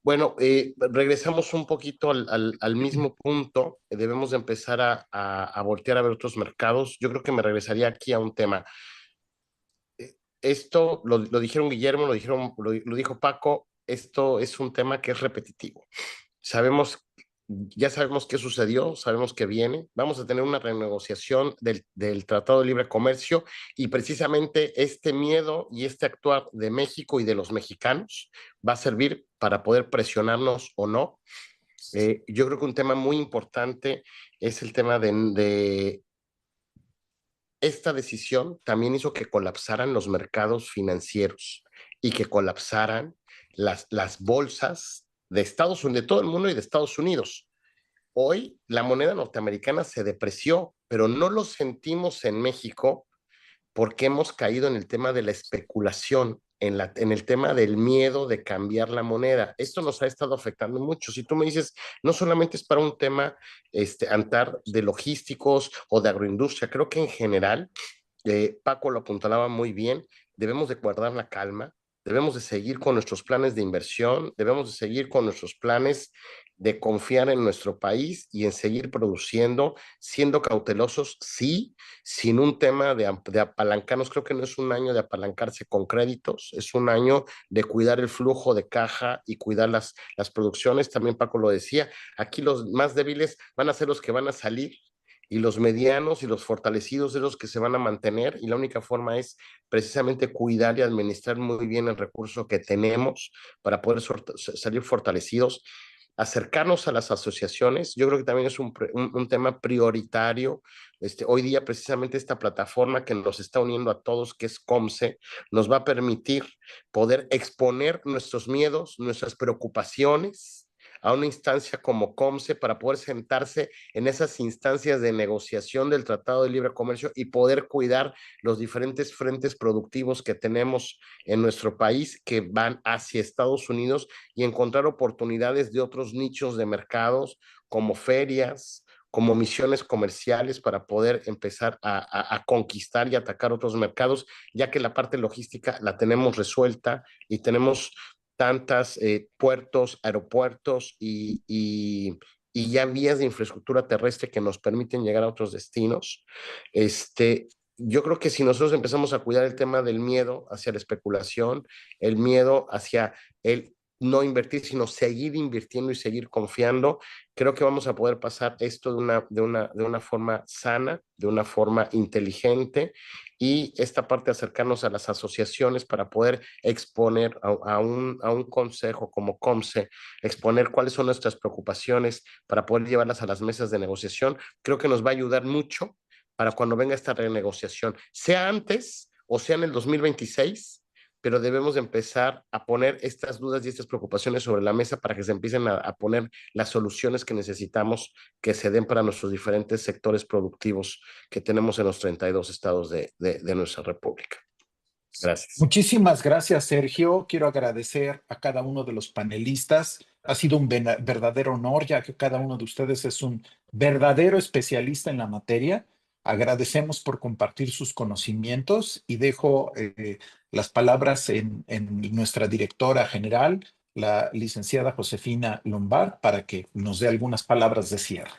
Speaker 6: Bueno, regresamos un poquito al mismo punto. Debemos de empezar a voltear a ver otros mercados. Yo creo que me regresaría aquí a un tema. Esto lo dijeron Guillermo, lo dijo Paco, esto es un tema que es repetitivo. Ya sabemos qué sucedió, sabemos que viene. Vamos a tener una renegociación del Tratado de Libre Comercio y precisamente este miedo y este actuar de México y de los mexicanos va a servir para poder presionarnos o no. Yo creo que un tema muy importante es el tema de esta decisión también hizo que colapsaran los mercados financieros y que colapsaran las bolsas de Estados Unidos, de todo el mundo y de Estados Unidos. Hoy la moneda norteamericana se depreció, pero no lo sentimos en México porque hemos caído en el tema de la especulación, en el tema del miedo de cambiar la moneda. Esto nos ha estado afectando mucho. Si tú me dices, no solamente es para un tema Antar de logísticos o de agroindustria, creo que en general, Paco lo apuntalaba muy bien, debemos de guardar la calma, debemos de seguir con nuestros planes de inversión, debemos de seguir con nuestros planes de confiar en nuestro país y en seguir produciendo, siendo cautelosos, sí, sin un tema de apalancarnos. Creo que no es un año de apalancarse con créditos, es un año de cuidar el flujo de caja y cuidar las producciones. También Paco lo decía, aquí los más débiles van a ser los que van a salir y los medianos y los fortalecidos de los que se van a mantener, y la única forma es precisamente cuidar y administrar muy bien el recurso que tenemos para poder salir fortalecidos, acercarnos a las asociaciones. Yo creo que también es un tema prioritario. Hoy día precisamente esta plataforma que nos está uniendo a todos, que es COMSE, nos va a permitir poder exponer nuestros miedos, nuestras preocupaciones a una instancia como COMSE para poder sentarse en esas instancias de negociación del Tratado de Libre Comercio y poder cuidar los diferentes frentes productivos que tenemos en nuestro país que van hacia Estados Unidos y encontrar oportunidades de otros nichos de mercados como ferias, como misiones comerciales para poder empezar a conquistar y atacar otros mercados, ya que la parte logística la tenemos resuelta y tenemos tantas puertos, aeropuertos y ya vías de infraestructura terrestre que nos permiten llegar a otros destinos. Yo creo que si nosotros empezamos a cuidar el tema del miedo hacia la especulación, el miedo hacia el no invertir, sino seguir invirtiendo y seguir confiando, creo que vamos a poder pasar esto de una forma sana, de una forma inteligente, y esta parte de acercarnos a las asociaciones para poder exponer a un consejo como COMSE, exponer cuáles son nuestras preocupaciones para poder llevarlas a las mesas de negociación, creo que nos va a ayudar mucho para cuando venga esta renegociación, sea antes o sea en el 2026, pero debemos de empezar a poner estas dudas y estas preocupaciones sobre la mesa para que se empiecen a poner las soluciones que necesitamos que se den para nuestros diferentes sectores productivos que tenemos en los 32 estados de nuestra república. Gracias.
Speaker 5: Muchísimas gracias, Sergio. Quiero agradecer a cada uno de los panelistas. Ha sido un verdadero honor, ya que cada uno de ustedes es un verdadero especialista en la materia. Agradecemos por compartir sus conocimientos y dejo las palabras en nuestra directora general, la licenciada Josefina Lombard, para que nos dé algunas palabras de cierre.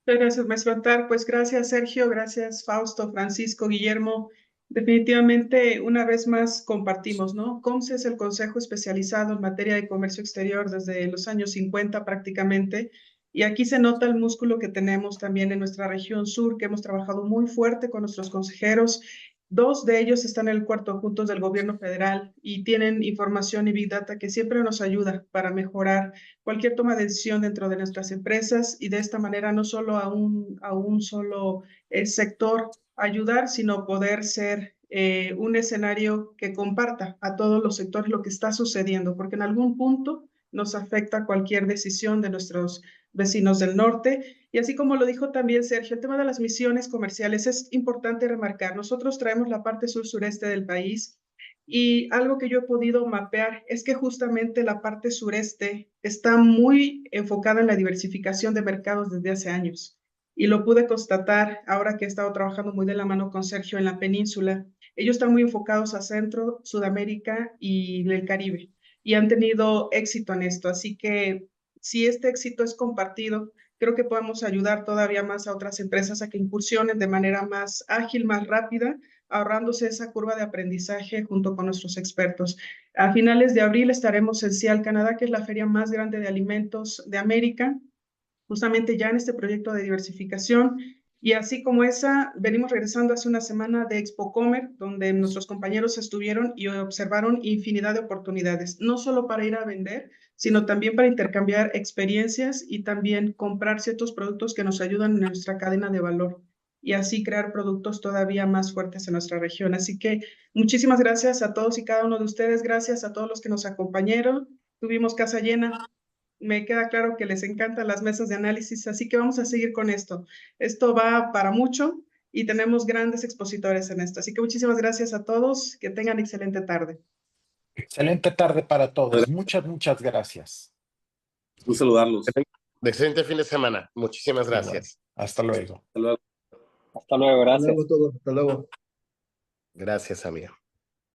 Speaker 1: Muchas gracias, maestro Antar. Pues gracias, Sergio, gracias, Fausto, Francisco, Guillermo. Definitivamente, una vez más compartimos, ¿no? COMSE es el Consejo Especializado en Materia de Comercio Exterior desde los años 50 prácticamente, y aquí se nota el músculo que tenemos también en nuestra región sur, que hemos trabajado muy fuerte con nuestros consejeros. 2 de ellos están en el cuarto juntos del gobierno federal y tienen información y Big Data que siempre nos ayuda para mejorar cualquier toma de decisión dentro de nuestras empresas, y de esta manera no solo a un solo sector ayudar, sino poder ser un escenario que comparta a todos los sectores lo que está sucediendo, porque en algún punto nos afecta cualquier decisión de nuestros vecinos del norte. Y así como lo dijo también Sergio, el tema de las misiones comerciales es importante remarcar. Nosotros traemos la parte sur-sureste del país y algo que yo he podido mapear es que justamente la parte sureste está muy enfocada en la diversificación de mercados desde hace años. Y lo pude constatar ahora que he estado trabajando muy de la mano con Sergio en la península. Ellos están muy enfocados a Centro, Sudamérica y el Caribe y han tenido éxito en esto. Así que si este éxito es compartido, creo que podemos ayudar todavía más a otras empresas a que incursionen de manera más ágil, más rápida, ahorrándose esa curva de aprendizaje junto con nuestros expertos. A finales de abril estaremos en Cial, Canadá, que es la feria más grande de alimentos de América, justamente ya en este proyecto de diversificación. Y así como esa, venimos regresando hace una semana de Expo Comer, donde nuestros compañeros estuvieron y observaron infinidad de oportunidades, no solo para ir a vender, sino también para intercambiar experiencias y también comprar ciertos productos que nos ayudan en nuestra cadena de valor y así crear productos todavía más fuertes en nuestra región. Así que muchísimas gracias a todos y cada uno de ustedes, gracias a todos los que nos acompañaron. Tuvimos casa llena. Me queda claro que les encantan las mesas de análisis, así que vamos a seguir con esto. Esto va para mucho y tenemos grandes expositores en esto. Así que muchísimas gracias a todos. Que tengan excelente tarde.
Speaker 5: Excelente tarde para todos. Muchas gracias.
Speaker 3: Un saludarlos.
Speaker 6: Excelente fin de semana. Muchísimas gracias.
Speaker 5: Hasta luego.
Speaker 3: Hasta luego.
Speaker 4: Hasta luego, gracias.
Speaker 2: Hasta luego, todos. Hasta luego.
Speaker 6: Gracias, amigo.